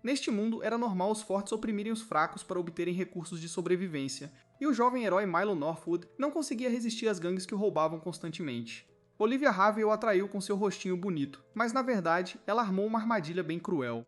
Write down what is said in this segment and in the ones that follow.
Neste mundo, era normal os fortes oprimirem os fracos para obterem recursos de sobrevivência, e o jovem herói Milo Northwood não conseguia resistir às gangues que o roubavam constantemente. Olivia Harvey o atraiu com seu rostinho bonito, mas na verdade, ela armou uma armadilha bem cruel.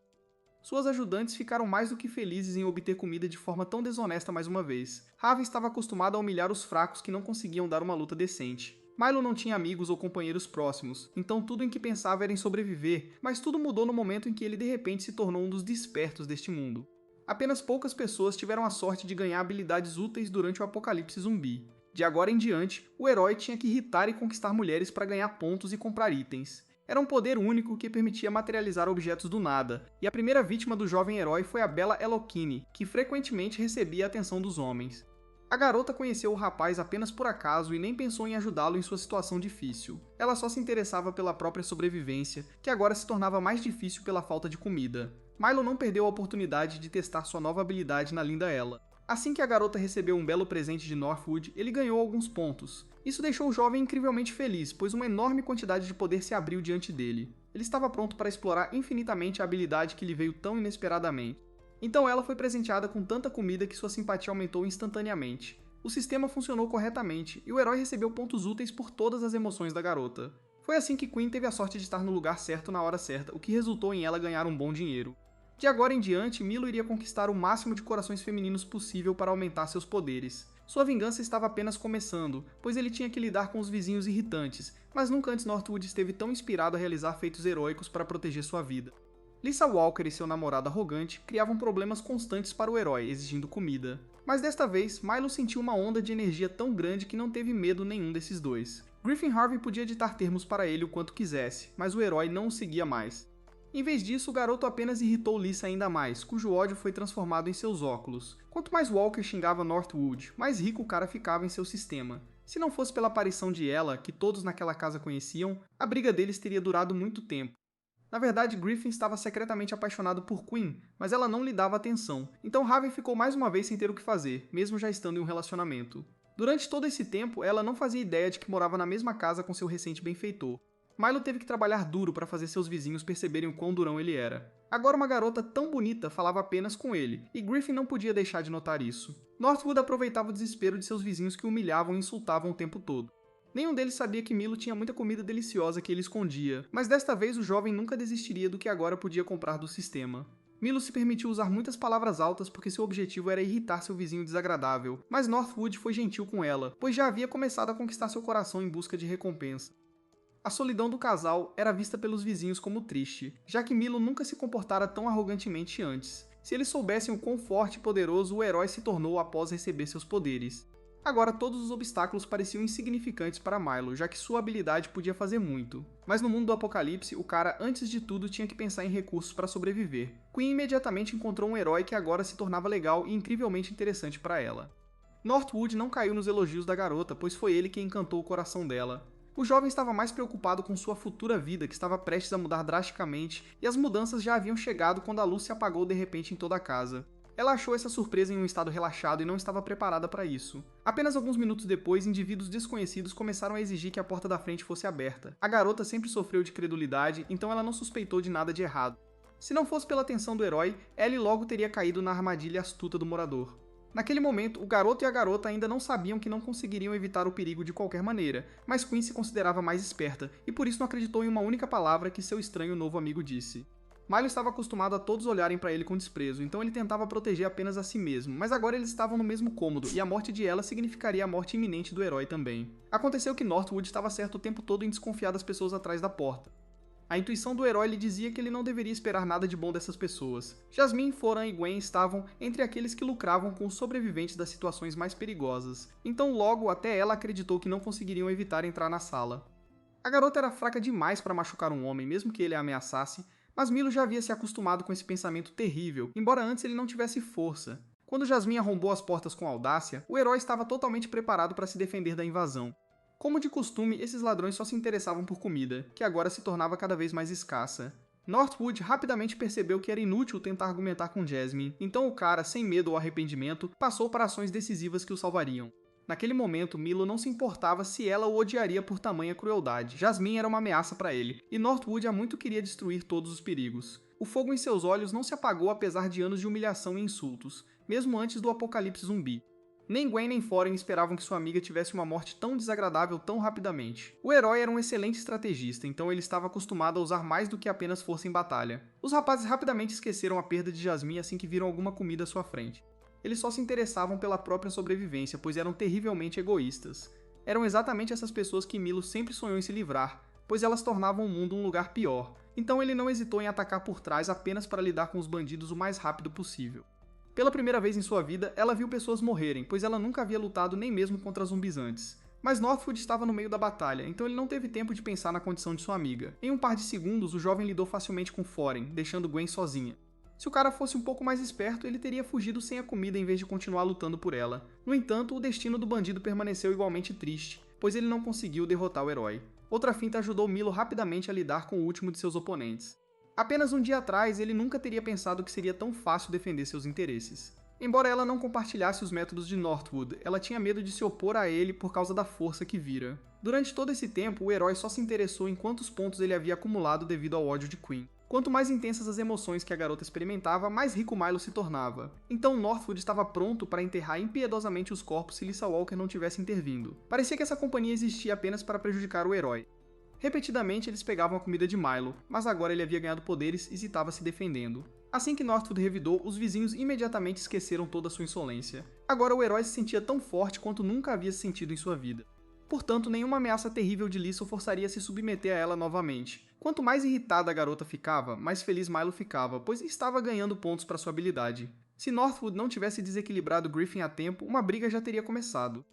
Suas ajudantes ficaram mais do que felizes em obter comida de forma tão desonesta mais uma vez. Harvey estava acostumado a humilhar os fracos que não conseguiam dar uma luta decente. Milo não tinha amigos ou companheiros próximos, então tudo em que pensava era em sobreviver, mas tudo mudou no momento em que ele de repente se tornou um dos despertos deste mundo. Apenas poucas pessoas tiveram a sorte de ganhar habilidades úteis durante o apocalipse zumbi. De agora em diante, o herói tinha que irritar e conquistar mulheres para ganhar pontos e comprar itens. Era um poder único que permitia materializar objetos do nada, e a primeira vítima do jovem herói foi a bela Elokine, que frequentemente recebia a atenção dos homens. A garota conheceu o rapaz apenas por acaso e nem pensou em ajudá-lo em sua situação difícil. Ela só se interessava pela própria sobrevivência, que agora se tornava mais difícil pela falta de comida. Milo não perdeu a oportunidade de testar sua nova habilidade na linda Ella. Assim que a garota recebeu um belo presente de Northwood, ele ganhou alguns pontos. Isso deixou o jovem incrivelmente feliz, pois uma enorme quantidade de poder se abriu diante dele. Ele estava pronto para explorar infinitamente a habilidade que lhe veio tão inesperadamente. Então ela foi presenteada com tanta comida que sua simpatia aumentou instantaneamente. O sistema funcionou corretamente, e o herói recebeu pontos úteis por todas as emoções da garota. Foi assim que Queen teve a sorte de estar no lugar certo na hora certa, o que resultou em ela ganhar um bom dinheiro. De agora em diante, Milo iria conquistar o máximo de corações femininos possível para aumentar seus poderes. Sua vingança estava apenas começando, pois ele tinha que lidar com os vizinhos irritantes, mas nunca antes Northwood esteve tão inspirado a realizar feitos heróicos para proteger sua vida. Lisa Walker e seu namorado arrogante criavam problemas constantes para o herói, exigindo comida. Mas desta vez, Milo sentiu uma onda de energia tão grande que não teve medo nenhum desses dois. Griffin Harvey podia ditar termos para ele o quanto quisesse, mas o herói não o seguia mais. Em vez disso, o garoto apenas irritou Lisa ainda mais, cujo ódio foi transformado em seus óculos. Quanto mais Walker xingava Northwood, mais rico o cara ficava em seu sistema. Se não fosse pela aparição de Ella, que todos naquela casa conheciam, a briga deles teria durado muito tempo. Na verdade, Griffin estava secretamente apaixonado por Queen, mas ela não lhe dava atenção, então Harvey ficou mais uma vez sem ter o que fazer, mesmo já estando em um relacionamento. Durante todo esse tempo, ela não fazia ideia de que morava na mesma casa com seu recente benfeitor. Milo teve que trabalhar duro para fazer seus vizinhos perceberem o quão durão ele era. Agora uma garota tão bonita falava apenas com ele, e Griffin não podia deixar de notar isso. Northwood aproveitava o desespero de seus vizinhos que o humilhavam e insultavam o tempo todo. Nenhum deles sabia que Milo tinha muita comida deliciosa que ele escondia, mas desta vez o jovem nunca desistiria do que agora podia comprar do sistema. Milo se permitiu usar muitas palavras altas porque seu objetivo era irritar seu vizinho desagradável, mas Northwood foi gentil com ela, pois já havia começado a conquistar seu coração em busca de recompensa. A solidão do casal era vista pelos vizinhos como triste, já que Milo nunca se comportara tão arrogantemente antes. Se eles soubessem o quão forte e poderoso o herói se tornou após receber seus poderes. Agora todos os obstáculos pareciam insignificantes para Milo, já que sua habilidade podia fazer muito. Mas no mundo do apocalipse, o cara antes de tudo tinha que pensar em recursos para sobreviver. Queen imediatamente encontrou um herói que agora se tornava legal e incrivelmente interessante para ela. Northwood não caiu nos elogios da garota, pois foi ele quem encantou o coração dela. O jovem estava mais preocupado com sua futura vida, que estava prestes a mudar drasticamente, e as mudanças já haviam chegado quando a luz se apagou de repente em toda a casa. Ela achou essa surpresa em um estado relaxado e não estava preparada para isso. Apenas alguns minutos depois, indivíduos desconhecidos começaram a exigir que a porta da frente fosse aberta. A garota sempre sofreu de credulidade, então ela não suspeitou de nada de errado. Se não fosse pela atenção do herói, Ellie logo teria caído na armadilha astuta do morador. Naquele momento, o garoto e a garota ainda não sabiam que não conseguiriam evitar o perigo de qualquer maneira, mas Queen se considerava mais esperta, e por isso não acreditou em uma única palavra que seu estranho novo amigo disse. Milo estava acostumado a todos olharem para ele com desprezo, então ele tentava proteger apenas a si mesmo, mas agora eles estavam no mesmo cômodo, e a morte de ela significaria a morte iminente do herói também. Aconteceu que Northwood estava certo o tempo todo em desconfiar das pessoas atrás da porta. A intuição do herói lhe dizia que ele não deveria esperar nada de bom dessas pessoas. Jasmine, Foran e Gwen estavam entre aqueles que lucravam com os sobreviventes das situações mais perigosas, então logo até ela acreditou que não conseguiriam evitar entrar na sala. A garota era fraca demais para machucar um homem, mesmo que ele a ameaçasse, mas Milo já havia se acostumado com esse pensamento terrível, embora antes ele não tivesse força. Quando Jasmine arrombou as portas com audácia, o herói estava totalmente preparado para se defender da invasão. Como de costume, esses ladrões só se interessavam por comida, que agora se tornava cada vez mais escassa. Northwood rapidamente percebeu que era inútil tentar argumentar com Jasmine, então o cara, sem medo ou arrependimento, passou para ações decisivas que o salvariam. Naquele momento, Milo não se importava se ela o odiaria por tamanha crueldade. Jasmine era uma ameaça para ele, e Northwood há muito queria destruir todos os perigos. O fogo em seus olhos não se apagou apesar de anos de humilhação e insultos, mesmo antes do apocalipse zumbi. Nem Gwen nem Thorin esperavam que sua amiga tivesse uma morte tão desagradável tão rapidamente. O herói era um excelente estrategista, então ele estava acostumado a usar mais do que apenas força em batalha. Os rapazes rapidamente esqueceram a perda de Jasmine assim que viram alguma comida à sua frente. Eles só se interessavam pela própria sobrevivência, pois eram terrivelmente egoístas. Eram exatamente essas pessoas que Milo sempre sonhou em se livrar, pois elas tornavam o mundo um lugar pior. Então ele não hesitou em atacar por trás apenas para lidar com os bandidos o mais rápido possível. Pela primeira vez em sua vida, ela viu pessoas morrerem, pois ela nunca havia lutado nem mesmo contra zumbis antes. Mas Northwood estava no meio da batalha, então ele não teve tempo de pensar na condição de sua amiga. Em um par de segundos, o jovem lidou facilmente com Thorin, deixando Gwen sozinha. Se o cara fosse um pouco mais esperto, ele teria fugido sem a comida em vez de continuar lutando por ela. No entanto, o destino do bandido permaneceu igualmente triste, pois ele não conseguiu derrotar o herói. Outra finta ajudou Milo rapidamente a lidar com o último de seus oponentes. Apenas um dia atrás, ele nunca teria pensado que seria tão fácil defender seus interesses. Embora ela não compartilhasse os métodos de Northwood, ela tinha medo de se opor a ele por causa da força que vira. Durante todo esse tempo, o herói só se interessou em quantos pontos ele havia acumulado devido ao ódio de Queen. Quanto mais intensas as emoções que a garota experimentava, mais rico Milo se tornava. Então Northwood estava pronto para enterrar impiedosamente os corpos se Lisa Walker não tivesse intervindo. Parecia que essa companhia existia apenas para prejudicar o herói. Repetidamente eles pegavam a comida de Milo, mas agora ele havia ganhado poderes e estava se defendendo. Assim que Northwood revidou, os vizinhos imediatamente esqueceram toda a sua insolência. Agora o herói se sentia tão forte quanto nunca havia se sentido em sua vida. Portanto, nenhuma ameaça terrível de Lisa o forçaria a se submeter a ela novamente. Quanto mais irritada a garota ficava, mais feliz Milo ficava, pois estava ganhando pontos para sua habilidade. Se Northwood não tivesse desequilibrado Griffin a tempo, uma briga já teria começado.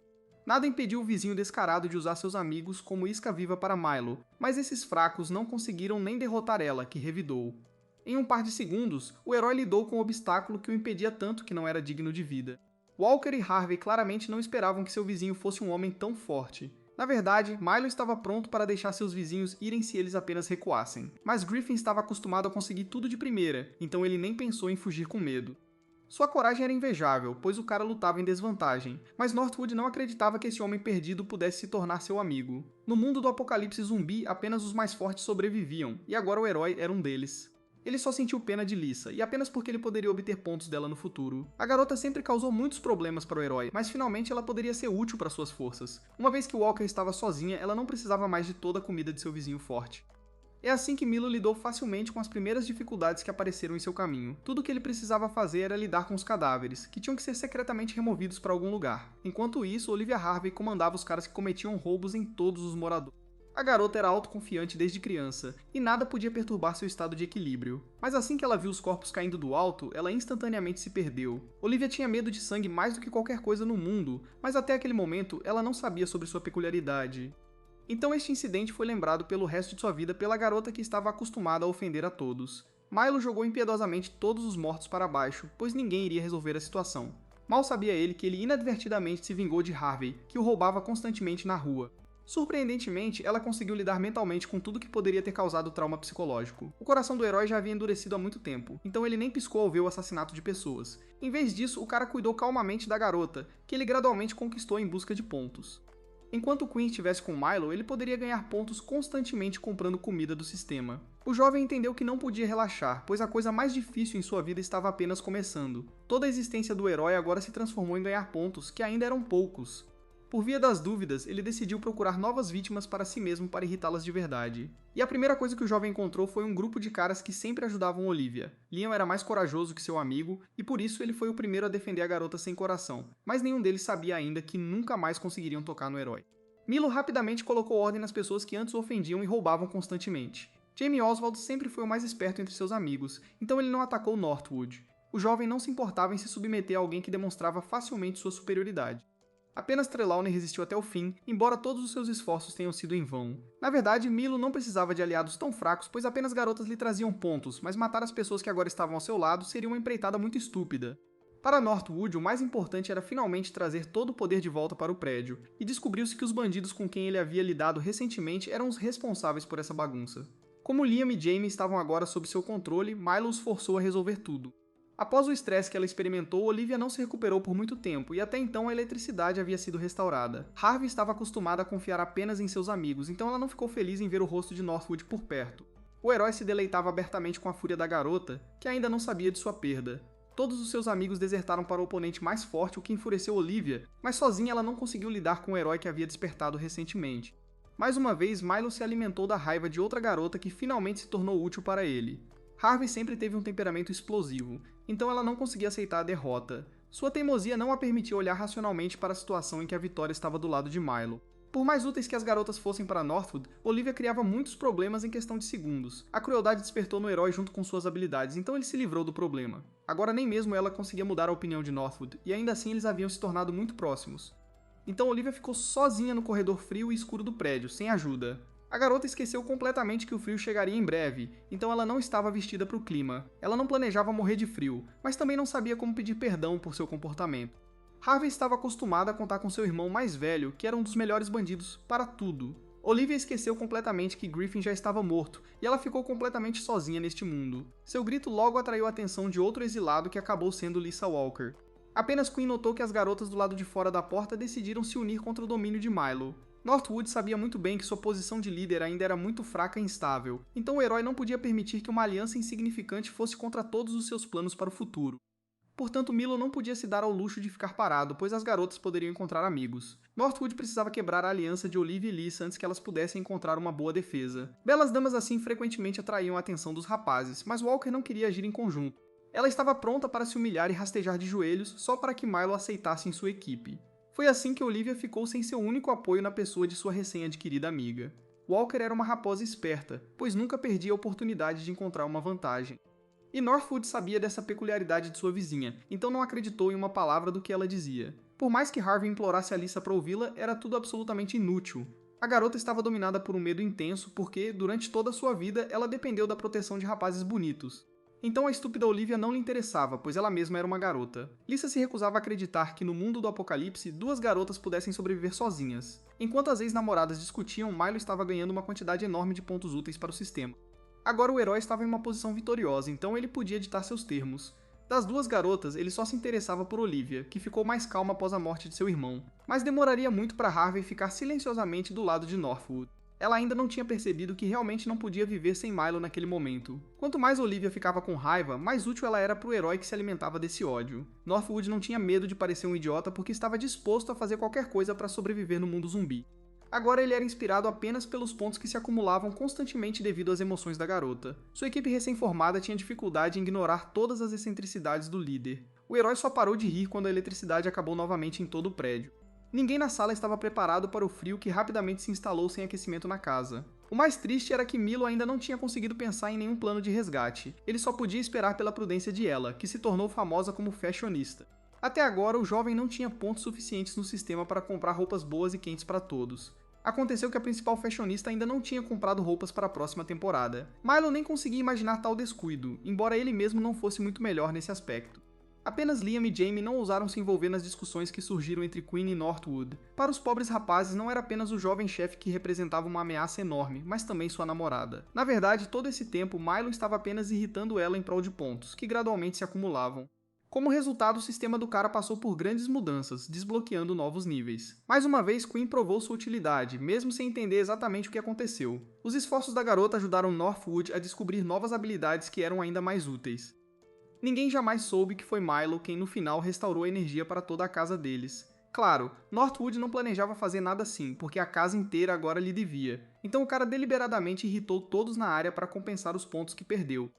Nada impediu o vizinho descarado de usar seus amigos como isca viva para Milo, mas esses fracos não conseguiram nem derrotar ela, que revidou. Em um par de segundos, o herói lidou com o obstáculo que o impedia tanto que não era digno de vida. Walker e Harvey claramente não esperavam que seu vizinho fosse um homem tão forte. Na verdade, Milo estava pronto para deixar seus vizinhos irem se eles apenas recuassem. Mas Griffin estava acostumado a conseguir tudo de primeira, então ele nem pensou em fugir com medo. Sua coragem era invejável, pois o cara lutava em desvantagem, mas Northwood não acreditava que esse homem perdido pudesse se tornar seu amigo. No mundo do apocalipse zumbi, apenas os mais fortes sobreviviam, e agora o herói era um deles. Ele só sentiu pena de Lisa, e apenas porque ele poderia obter pontos dela no futuro. A garota sempre causou muitos problemas para o herói, mas finalmente ela poderia ser útil para suas forças. Uma vez que Walker estava sozinha, ela não precisava mais de toda a comida de seu vizinho forte. É assim que Milo lidou facilmente com as primeiras dificuldades que apareceram em seu caminho. Tudo o que ele precisava fazer era lidar com os cadáveres, que tinham que ser secretamente removidos para algum lugar. Enquanto isso, Olivia Harvey comandava os caras que cometiam roubos em todos os moradores. A garota era autoconfiante desde criança, e nada podia perturbar seu estado de equilíbrio. Mas assim que ela viu os corpos caindo do alto, ela instantaneamente se perdeu. Olivia tinha medo de sangue mais do que qualquer coisa no mundo, mas até aquele momento ela não sabia sobre sua peculiaridade. Então este incidente foi lembrado pelo resto de sua vida pela garota que estava acostumada a ofender a todos. Milo jogou impiedosamente todos os mortos para baixo, pois ninguém iria resolver a situação. Mal sabia ele que ele inadvertidamente se vingou de Harvey, que o roubava constantemente na rua. Surpreendentemente, ela conseguiu lidar mentalmente com tudo que poderia ter causado trauma psicológico. O coração do herói já havia endurecido há muito tempo, então ele nem piscou ao ver o assassinato de pessoas. Em vez disso, o cara cuidou calmamente da garota, que ele gradualmente conquistou em busca de pontos. Enquanto Queen estivesse com Milo, ele poderia ganhar pontos constantemente comprando comida do sistema. O jovem entendeu que não podia relaxar, pois a coisa mais difícil em sua vida estava apenas começando. Toda a existência do herói agora se transformou em ganhar pontos, que ainda eram poucos. Por via das dúvidas, ele decidiu procurar novas vítimas para si mesmo para irritá-las de verdade. E a primeira coisa que o jovem encontrou foi um grupo de caras que sempre ajudavam Olivia. Liam era mais corajoso que seu amigo, e por isso ele foi o primeiro a defender a garota sem coração, mas nenhum deles sabia ainda que nunca mais conseguiriam tocar no herói. Milo rapidamente colocou ordem nas pessoas que antes o ofendiam e roubavam constantemente. Jamie Oswald sempre foi o mais esperto entre seus amigos, então ele não atacou Northwood. O jovem não se importava em se submeter a alguém que demonstrava facilmente sua superioridade. Apenas Trelawney resistiu até o fim, embora todos os seus esforços tenham sido em vão. Na verdade, Milo não precisava de aliados tão fracos, pois apenas garotas lhe traziam pontos, mas matar as pessoas que agora estavam ao seu lado seria uma empreitada muito estúpida. Para Northwood, o mais importante era finalmente trazer todo o poder de volta para o prédio, e descobriu-se que os bandidos com quem ele havia lidado recentemente eram os responsáveis por essa bagunça. Como Liam e Jamie estavam agora sob seu controle, Milo os forçou a resolver tudo. Após o estresse que ela experimentou, Olivia não se recuperou por muito tempo, e até então a eletricidade havia sido restaurada. Harvey estava acostumada a confiar apenas em seus amigos, então ela não ficou feliz em ver o rosto de Northwood por perto. O herói se deleitava abertamente com a fúria da garota, que ainda não sabia de sua perda. Todos os seus amigos desertaram para o oponente mais forte, o que enfureceu Olivia, mas sozinha ela não conseguiu lidar com o herói que havia despertado recentemente. Mais uma vez, Milo se alimentou da raiva de outra garota que finalmente se tornou útil para ele. Harvey sempre teve um temperamento explosivo, então ela não conseguia aceitar a derrota. Sua teimosia não a permitia olhar racionalmente para a situação em que a vitória estava do lado de Milo. Por mais úteis que as garotas fossem para Northwood, Olivia criava muitos problemas em questão de segundos. A crueldade despertou no herói junto com suas habilidades, então ele se livrou do problema. Agora nem mesmo ela conseguia mudar a opinião de Northwood, e ainda assim eles haviam se tornado muito próximos. Então Olivia ficou sozinha no corredor frio e escuro do prédio, sem ajuda. A garota esqueceu completamente que o frio chegaria em breve, então ela não estava vestida para o clima. Ela não planejava morrer de frio, mas também não sabia como pedir perdão por seu comportamento. Harvey estava acostumada a contar com seu irmão mais velho, que era um dos melhores bandidos, para tudo. Olivia esqueceu completamente que Griffin já estava morto, e ela ficou completamente sozinha neste mundo. Seu grito logo atraiu a atenção de outro exilado que acabou sendo Lisa Walker. Apenas Quinn notou que as garotas do lado de fora da porta decidiram se unir contra o domínio de Milo. Northwood sabia muito bem que sua posição de líder ainda era muito fraca e instável, então o herói não podia permitir que uma aliança insignificante fosse contra todos os seus planos para o futuro. Portanto, Milo não podia se dar ao luxo de ficar parado, pois as garotas poderiam encontrar amigos. Northwood precisava quebrar a aliança de Olivia e Lisa antes que elas pudessem encontrar uma boa defesa. Belas damas assim frequentemente atraíam a atenção dos rapazes, mas Walker não queria agir em conjunto. Ela estava pronta para se humilhar e rastejar de joelhos só para que Milo aceitasse em sua equipe. Foi assim que Olivia ficou sem seu único apoio na pessoa de sua recém-adquirida amiga. Walker era uma raposa esperta, pois nunca perdia a oportunidade de encontrar uma vantagem. E Northwood sabia dessa peculiaridade de sua vizinha, então não acreditou em uma palavra do que ela dizia. Por mais que Harvey implorasse a Lisa para ouvi-la, era tudo absolutamente inútil. A garota estava dominada por um medo intenso porque, durante toda a sua vida, ela dependeu da proteção de rapazes bonitos. Então a estúpida Olivia não lhe interessava, pois ela mesma era uma garota. Lisa se recusava a acreditar que no mundo do apocalipse, duas garotas pudessem sobreviver sozinhas. Enquanto as ex-namoradas discutiam, Milo estava ganhando uma quantidade enorme de pontos úteis para o sistema. Agora o herói estava em uma posição vitoriosa, então ele podia ditar seus termos. Das duas garotas, ele só se interessava por Olivia, que ficou mais calma após a morte de seu irmão. Mas demoraria muito para Harvey ficar silenciosamente do lado de Northwood. Ela ainda não tinha percebido que realmente não podia viver sem Milo naquele momento. Quanto mais Olivia ficava com raiva, mais útil ela era para o herói que se alimentava desse ódio. Northwood não tinha medo de parecer um idiota porque estava disposto a fazer qualquer coisa para sobreviver no mundo zumbi. Agora ele era inspirado apenas pelos pontos que se acumulavam constantemente devido às emoções da garota. Sua equipe recém-formada tinha dificuldade em ignorar todas as excentricidades do líder. O herói só parou de rir quando a eletricidade acabou novamente em todo o prédio. Ninguém na sala estava preparado para o frio que rapidamente se instalou sem aquecimento na casa. O mais triste era que Milo ainda não tinha conseguido pensar em nenhum plano de resgate. Ele só podia esperar pela prudência de ela, que se tornou famosa como fashionista. Até agora, o jovem não tinha pontos suficientes no sistema para comprar roupas boas e quentes para todos. Aconteceu que a principal fashionista ainda não tinha comprado roupas para a próxima temporada. Milo nem conseguia imaginar tal descuido, embora ele mesmo não fosse muito melhor nesse aspecto. Apenas Liam e Jamie não ousaram se envolver nas discussões que surgiram entre Quinn e Northwood. Para os pobres rapazes, não era apenas o jovem chefe que representava uma ameaça enorme, mas também sua namorada. Na verdade, todo esse tempo, Milo estava apenas irritando ela em prol de pontos, que gradualmente se acumulavam. Como resultado, o sistema do cara passou por grandes mudanças, desbloqueando novos níveis. Mais uma vez, Quinn provou sua utilidade, mesmo sem entender exatamente o que aconteceu. Os esforços da garota ajudaram Northwood a descobrir novas habilidades que eram ainda mais úteis. Ninguém jamais soube que foi Milo quem no final restaurou a energia para toda a casa deles. Claro, Northwood não planejava fazer nada assim, porque a casa inteira agora lhe devia. Então o cara deliberadamente irritou todos na área para compensar os pontos que perdeu.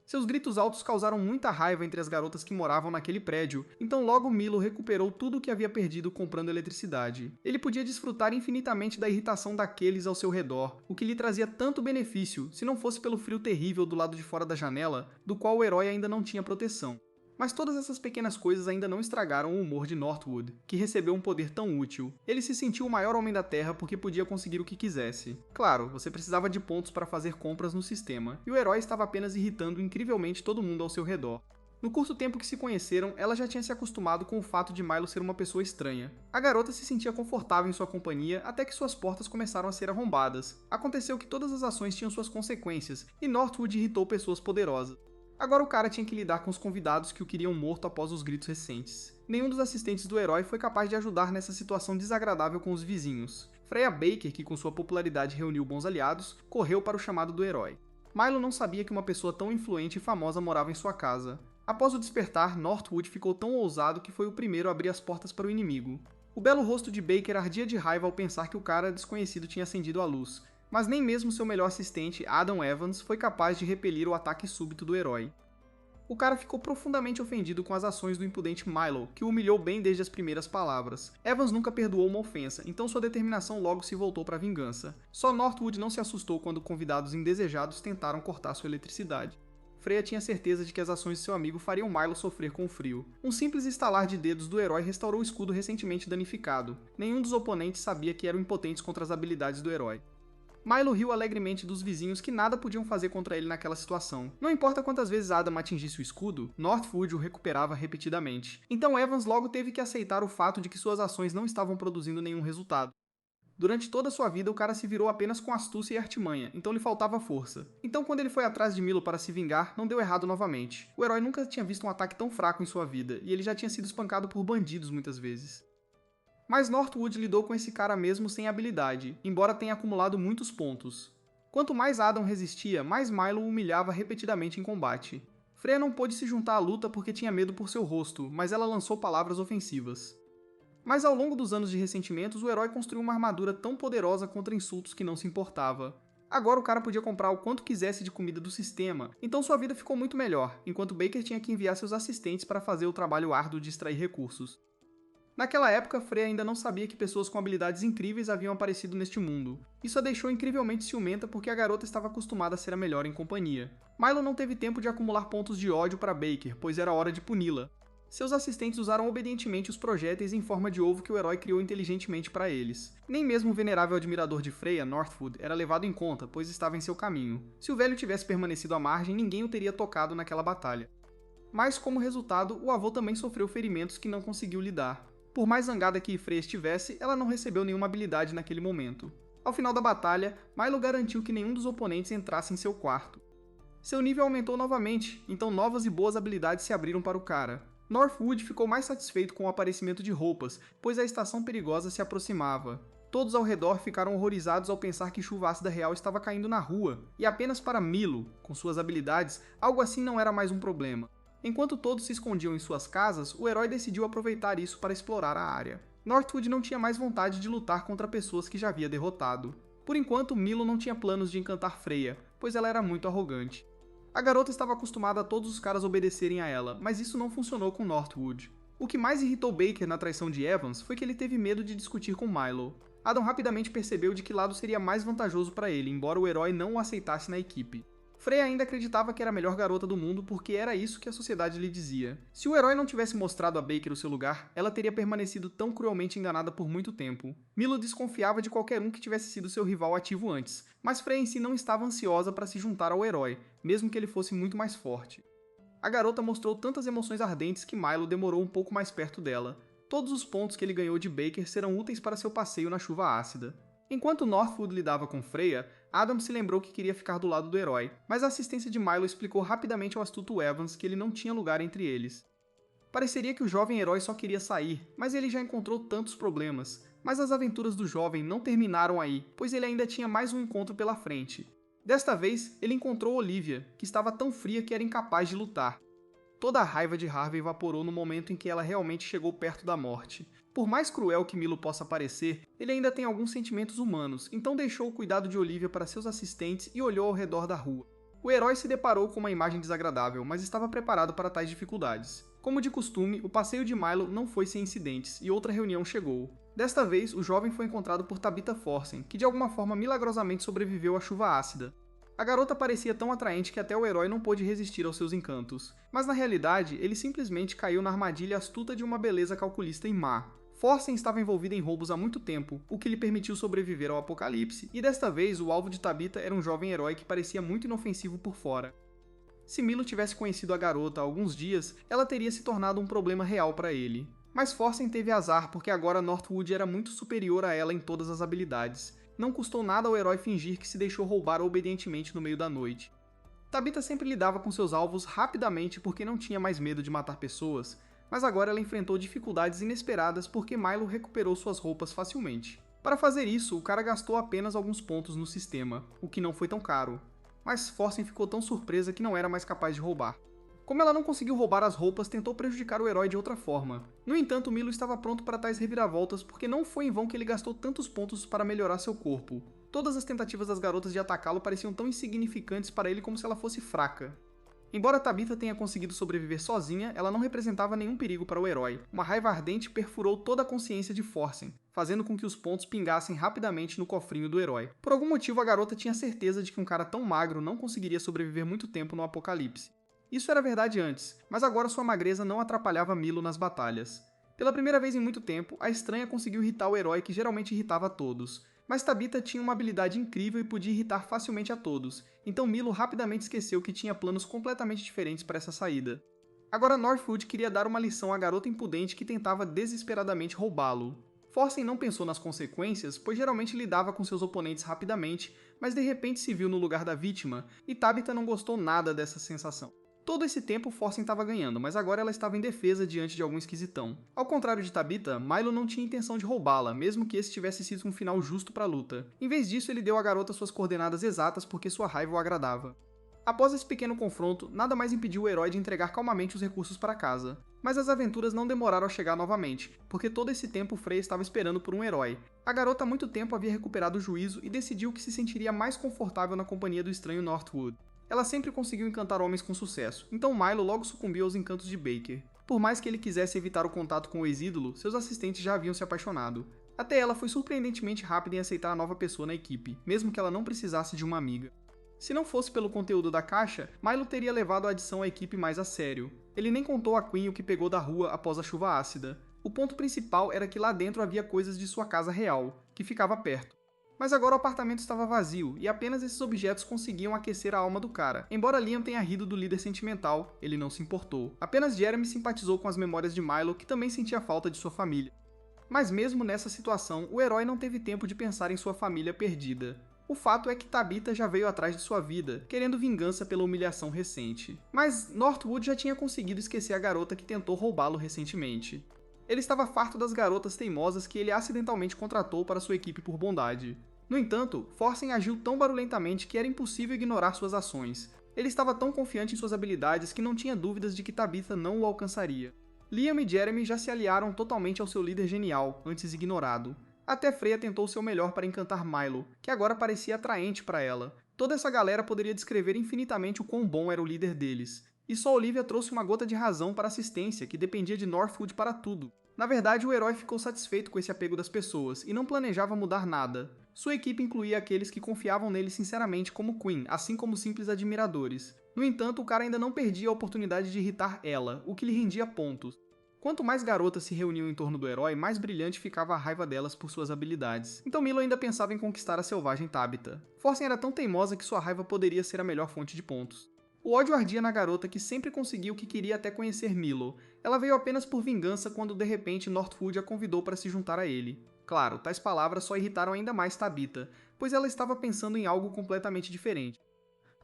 Seus gritos altos causaram muita raiva entre as garotas que moravam naquele prédio, então logo Milo recuperou tudo o que havia perdido comprando eletricidade. Ele podia desfrutar infinitamente da irritação daqueles ao seu redor, o que lhe trazia tanto benefício, se não fosse pelo frio terrível do lado de fora da janela, do qual o herói ainda não tinha proteção. Mas todas essas pequenas coisas ainda não estragaram o humor de Northwood, que recebeu um poder tão útil. Ele se sentiu o maior homem da Terra porque podia conseguir o que quisesse. Claro, você precisava de pontos para fazer compras no sistema, e o herói estava apenas irritando incrivelmente todo mundo ao seu redor. No curto tempo que se conheceram, ela já tinha se acostumado com o fato de Milo ser uma pessoa estranha. A garota se sentia confortável em sua companhia até que suas portas começaram a ser arrombadas. Aconteceu que todas as ações tinham suas consequências, e Northwood irritou pessoas poderosas. Agora o cara tinha que lidar com os convidados que o queriam morto após os gritos recentes. Nenhum dos assistentes do herói foi capaz de ajudar nessa situação desagradável com os vizinhos. Freya Baker, que com sua popularidade reuniu bons aliados, correu para o chamado do herói. Milo não sabia que uma pessoa tão influente e famosa morava em sua casa. Após o despertar, Northwood ficou tão ousado que foi o primeiro a abrir as portas para o inimigo. O belo rosto de Baker ardia de raiva ao pensar que o cara desconhecido tinha acendido a luz, mas nem mesmo seu melhor assistente, Adam Evans, foi capaz de repelir o ataque súbito do herói. O cara ficou profundamente ofendido com as ações do impudente Milo, que o humilhou bem desde as primeiras palavras. Evans nunca perdoou uma ofensa, então sua determinação logo se voltou para a vingança. Só Northwood não se assustou quando convidados indesejados tentaram cortar sua eletricidade. Freya tinha certeza de que as ações de seu amigo fariam Milo sofrer com o frio. Um simples estalar de dedos do herói restaurou o escudo recentemente danificado. Nenhum dos oponentes sabia que eram impotentes contra as habilidades do herói. Milo riu alegremente dos vizinhos que nada podiam fazer contra ele naquela situação. Não importa quantas vezes Adam atingisse o escudo, Northwood o recuperava repetidamente. Então Evans logo teve que aceitar o fato de que suas ações não estavam produzindo nenhum resultado. Durante toda a sua vida, o cara se virou apenas com astúcia e artimanha, então lhe faltava força. Então quando ele foi atrás de Milo para se vingar, não deu errado novamente. O herói nunca tinha visto um ataque tão fraco em sua vida, e ele já tinha sido espancado por bandidos muitas vezes. Mas Northwood lidou com esse cara mesmo sem habilidade, embora tenha acumulado muitos pontos. Quanto mais Adam resistia, mais Milo o humilhava repetidamente em combate. Freya não pôde se juntar à luta porque tinha medo por seu rosto, mas ela lançou palavras ofensivas. Mas ao longo dos anos de ressentimentos, o herói construiu uma armadura tão poderosa contra insultos que não se importava. Agora o cara podia comprar o quanto quisesse de comida do sistema, então sua vida ficou muito melhor, enquanto Baker tinha que enviar seus assistentes para fazer o trabalho árduo de extrair recursos. Naquela época, Freya ainda não sabia que pessoas com habilidades incríveis haviam aparecido neste mundo. Isso a deixou incrivelmente ciumenta porque a garota estava acostumada a ser a melhor em companhia. Milo não teve tempo de acumular pontos de ódio para Baker, pois era hora de puni-la. Seus assistentes usaram obedientemente os projéteis em forma de ovo que o herói criou inteligentemente para eles. Nem mesmo o venerável admirador de Freya, Northwood, era levado em conta, pois estava em seu caminho. Se o velho tivesse permanecido à margem, ninguém o teria tocado naquela batalha. Mas, como resultado, o avô também sofreu ferimentos que não conseguiu lidar. Por mais zangada que Freya estivesse, ela não recebeu nenhuma habilidade naquele momento. Ao final da batalha, Milo garantiu que nenhum dos oponentes entrasse em seu quarto. Seu nível aumentou novamente, então novas e boas habilidades se abriram para o cara. Northwood ficou mais satisfeito com o aparecimento de roupas, pois a estação perigosa se aproximava. Todos ao redor ficaram horrorizados ao pensar que chuva ácida real estava caindo na rua, e apenas para Milo, com suas habilidades, algo assim não era mais um problema. Enquanto todos se escondiam em suas casas, o herói decidiu aproveitar isso para explorar a área. Northwood não tinha mais vontade de lutar contra pessoas que já havia derrotado. Por enquanto, Milo não tinha planos de encantar Freya, pois ela era muito arrogante. A garota estava acostumada a todos os caras obedecerem a ela, mas isso não funcionou com Northwood. O que mais irritou Baker na traição de Evans foi que ele teve medo de discutir com Milo. Adam rapidamente percebeu de que lado seria mais vantajoso para ele, embora o herói não o aceitasse na equipe. Freya ainda acreditava que era a melhor garota do mundo porque era isso que a sociedade lhe dizia. Se o herói não tivesse mostrado a Baker o seu lugar, ela teria permanecido tão cruelmente enganada por muito tempo. Milo desconfiava de qualquer um que tivesse sido seu rival ativo antes, mas Freya em si não estava ansiosa para se juntar ao herói, mesmo que ele fosse muito mais forte. A garota mostrou tantas emoções ardentes que Milo demorou um pouco mais perto dela. Todos os pontos que ele ganhou de Baker serão úteis para seu passeio na chuva ácida. Enquanto Northwood lidava com Freya, Adam se lembrou que queria ficar do lado do herói, mas a assistência de Milo explicou rapidamente ao astuto Evans que ele não tinha lugar entre eles. Pareceria que o jovem herói só queria sair, mas ele já encontrou tantos problemas. Mas as aventuras do jovem não terminaram aí, pois ele ainda tinha mais um encontro pela frente. Desta vez, ele encontrou Olivia, que estava tão fria que era incapaz de lutar. Toda a raiva de Harvey evaporou no momento em que ela realmente chegou perto da morte. Por mais cruel que Milo possa parecer, ele ainda tem alguns sentimentos humanos, então deixou o cuidado de Olivia para seus assistentes e olhou ao redor da rua. O herói se deparou com uma imagem desagradável, mas estava preparado para tais dificuldades. Como de costume, o passeio de Milo não foi sem incidentes, e outra reunião chegou. Desta vez, o jovem foi encontrado por Tabitha Forsen, que de alguma forma milagrosamente sobreviveu à chuva ácida. A garota parecia tão atraente que até o herói não pôde resistir aos seus encantos. Mas na realidade, ele simplesmente caiu na armadilha astuta de uma beleza calculista e má. Forsen estava envolvida em roubos há muito tempo, o que lhe permitiu sobreviver ao apocalipse, e desta vez o alvo de Tabitha era um jovem herói que parecia muito inofensivo por fora. Se Milo tivesse conhecido a garota há alguns dias, ela teria se tornado um problema real para ele. Mas Forsen teve azar porque agora Northwood era muito superior a ela em todas as habilidades. Não custou nada ao herói fingir que se deixou roubar obedientemente no meio da noite. Tabitha sempre lidava com seus alvos rapidamente porque não tinha mais medo de matar pessoas, mas agora ela enfrentou dificuldades inesperadas porque Milo recuperou suas roupas facilmente. Para fazer isso, o cara gastou apenas alguns pontos no sistema, o que não foi tão caro. mas Forsen ficou tão surpresa que não era mais capaz de roubar. Como ela não conseguiu roubar as roupas, tentou prejudicar o herói de outra forma. No entanto, Milo estava pronto para tais reviravoltas porque não foi em vão que ele gastou tantos pontos para melhorar seu corpo. Todas as tentativas das garotas de atacá-lo pareciam tão insignificantes para ele como se ela fosse fraca. Embora Tabitha tenha conseguido sobreviver sozinha, ela não representava nenhum perigo para o herói. Uma raiva ardente perfurou toda a consciência de Forsen, fazendo com que os pontos pingassem rapidamente no cofrinho do herói. Por algum motivo, a garota tinha certeza de que um cara tão magro não conseguiria sobreviver muito tempo no apocalipse. Isso era verdade antes, mas agora sua magreza não atrapalhava Milo nas batalhas. Pela primeira vez em muito tempo, a estranha conseguiu irritar o herói que geralmente irritava a todos. Mas Tabitha tinha uma habilidade incrível e podia irritar facilmente a todos, então Milo rapidamente esqueceu que tinha planos completamente diferentes para essa saída. Agora Northwood queria dar uma lição à garota impudente que tentava desesperadamente roubá-lo. Forsen não pensou nas consequências, pois geralmente lidava com seus oponentes rapidamente, mas de repente se viu no lugar da vítima, e Tabitha não gostou nada dessa sensação. Todo esse tempo Forsen estava ganhando, mas agora ela estava indefesa diante de algum esquisitão. Ao contrário de Tabitha, Milo não tinha intenção de roubá-la, mesmo que esse tivesse sido um final justo para a luta. Em vez disso, ele deu à garota suas coordenadas exatas porque sua raiva o agradava. Após esse pequeno confronto, nada mais impediu o herói de entregar calmamente os recursos para casa. Mas as aventuras não demoraram a chegar novamente, porque todo esse tempo Freya estava esperando por um herói. A garota há muito tempo havia recuperado o juízo e decidiu que se sentiria mais confortável na companhia do estranho Northwood. Ela sempre conseguiu encantar homens com sucesso, então Milo logo sucumbiu aos encantos de Baker. Por mais que ele quisesse evitar o contato com o ex-ídolo, seus assistentes já haviam se apaixonado. Até ela foi surpreendentemente rápida em aceitar a nova pessoa na equipe, mesmo que ela não precisasse de uma amiga. Se não fosse pelo conteúdo da caixa, Milo teria levado a adição à equipe mais a sério. Ele nem contou a Queen o que pegou da rua após a chuva ácida. O ponto principal era que lá dentro havia coisas de sua casa real, que ficava perto. Mas agora o apartamento estava vazio, e apenas esses objetos conseguiam aquecer a alma do cara. Embora Liam tenha rido do líder sentimental, ele não se importou. Apenas Jeremy simpatizou com as memórias de Milo, que também sentia falta de sua família. Mas mesmo nessa situação, o herói não teve tempo de pensar em sua família perdida. O fato é que Tabitha já veio atrás de sua vida, querendo vingança pela humilhação recente. Mas Northwood já tinha conseguido esquecer a garota que tentou roubá-lo recentemente. Ele estava farto das garotas teimosas que ele acidentalmente contratou para sua equipe por bondade. No entanto, Forsen agiu tão barulhentamente que era impossível ignorar suas ações. Ele estava tão confiante em suas habilidades que não tinha dúvidas de que Tabitha não o alcançaria. Liam e Jeremy já se aliaram totalmente ao seu líder genial, antes ignorado. Até Freya tentou seu melhor para encantar Milo, que agora parecia atraente para ela. Toda essa galera poderia descrever infinitamente o quão bom era o líder deles. E só Olivia trouxe uma gota de razão para a assistência, que dependia de Northwood para tudo. Na verdade, o herói ficou satisfeito com esse apego das pessoas, e não planejava mudar nada. Sua equipe incluía aqueles que confiavam nele sinceramente como Queen, assim como simples admiradores. No entanto, o cara ainda não perdia a oportunidade de irritar ela, o que lhe rendia pontos. Quanto mais garotas se reuniam em torno do herói, mais brilhante ficava a raiva delas por suas habilidades. Então Milo ainda pensava em conquistar a selvagem Tabitha. Forsen era tão teimosa que sua raiva poderia ser a melhor fonte de pontos. O ódio ardia na garota que sempre conseguiu o que queria até conhecer Milo. Ela veio apenas por vingança quando de repente Northwood a convidou para se juntar a ele. Claro, tais palavras só irritaram ainda mais Tabitha, pois ela estava pensando em algo completamente diferente.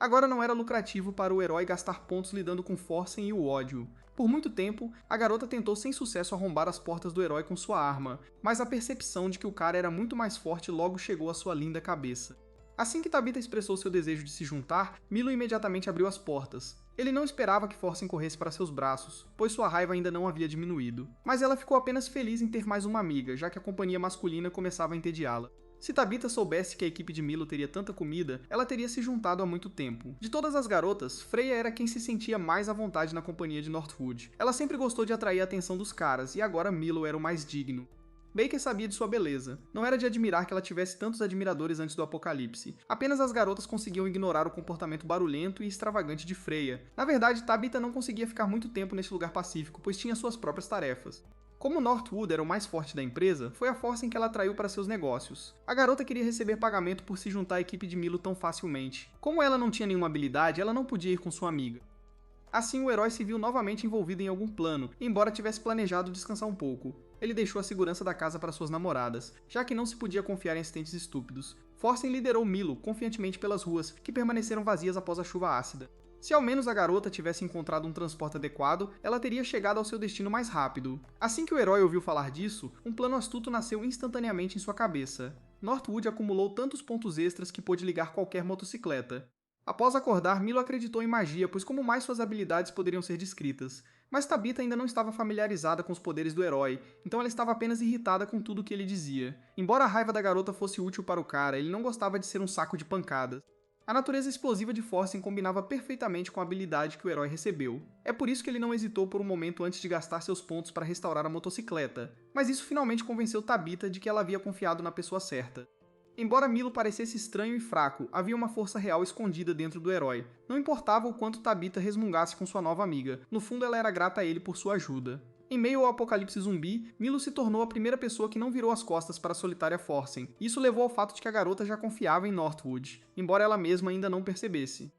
Agora não era lucrativo para o herói gastar pontos lidando com Forsen e o ódio. Por muito tempo, a garota tentou sem sucesso arrombar as portas do herói com sua arma, mas a percepção de que o cara era muito mais forte logo chegou à sua linda cabeça. Assim que Tabitha expressou seu desejo de se juntar, Milo imediatamente abriu as portas. Ele não esperava que Forsen corresse para seus braços, pois sua raiva ainda não havia diminuído. Mas ela ficou apenas feliz em ter mais uma amiga, já que a companhia masculina começava a entediá-la. Se Tabitha soubesse que a equipe de Milo teria tanta comida, ela teria se juntado há muito tempo. De todas as garotas, Freya era quem se sentia mais à vontade na companhia de Northwood. Ela sempre gostou de atrair a atenção dos caras, e agora Milo era o mais digno. Baker sabia de sua beleza. Não era de admirar que ela tivesse tantos admiradores antes do apocalipse. Apenas as garotas conseguiam ignorar o comportamento barulhento e extravagante de Freya. Na verdade, Tabitha não conseguia ficar muito tempo nesse lugar pacífico, pois tinha suas próprias tarefas. Como Northwood era o mais forte da empresa, foi a Forsen que ela atraiu para seus negócios. A garota queria receber pagamento por se juntar à equipe de Milo tão facilmente. Como ela não tinha nenhuma habilidade, ela não podia ir com sua amiga. Assim, o herói se viu novamente envolvido em algum plano, embora tivesse planejado descansar um pouco. Ele deixou a segurança da casa para suas namoradas, já que não se podia confiar em assistentes estúpidos. Forsen liderou Milo confiantemente pelas ruas, que permaneceram vazias após a chuva ácida. Se ao menos a garota tivesse encontrado um transporte adequado, ela teria chegado ao seu destino mais rápido. Assim que o herói ouviu falar disso, um plano astuto nasceu instantaneamente em sua cabeça. Northwood acumulou tantos pontos extras que pôde ligar qualquer motocicleta. Após acordar, Milo acreditou em magia, pois como mais suas habilidades poderiam ser descritas. Mas Tabitha ainda não estava familiarizada com os poderes do herói, então ela estava apenas irritada com tudo o que ele dizia. Embora a raiva da garota fosse útil para o cara, ele não gostava de ser um saco de pancadas. A natureza explosiva de Forsen combinava perfeitamente com a habilidade que o herói recebeu. É por isso que ele não hesitou por um momento antes de gastar seus pontos para restaurar a motocicleta, mas isso finalmente convenceu Tabitha de que ela havia confiado na pessoa certa. Embora Milo parecesse estranho e fraco, havia uma força real escondida dentro do herói. Não importava o quanto Tabitha resmungasse com sua nova amiga, no fundo ela era grata a ele por sua ajuda. Em meio ao apocalipse zumbi, Milo se tornou a primeira pessoa que não virou as costas para a solitária Forsen. Isso levou ao fato de que a garota já confiava em Northwood, embora ela mesma ainda não percebesse.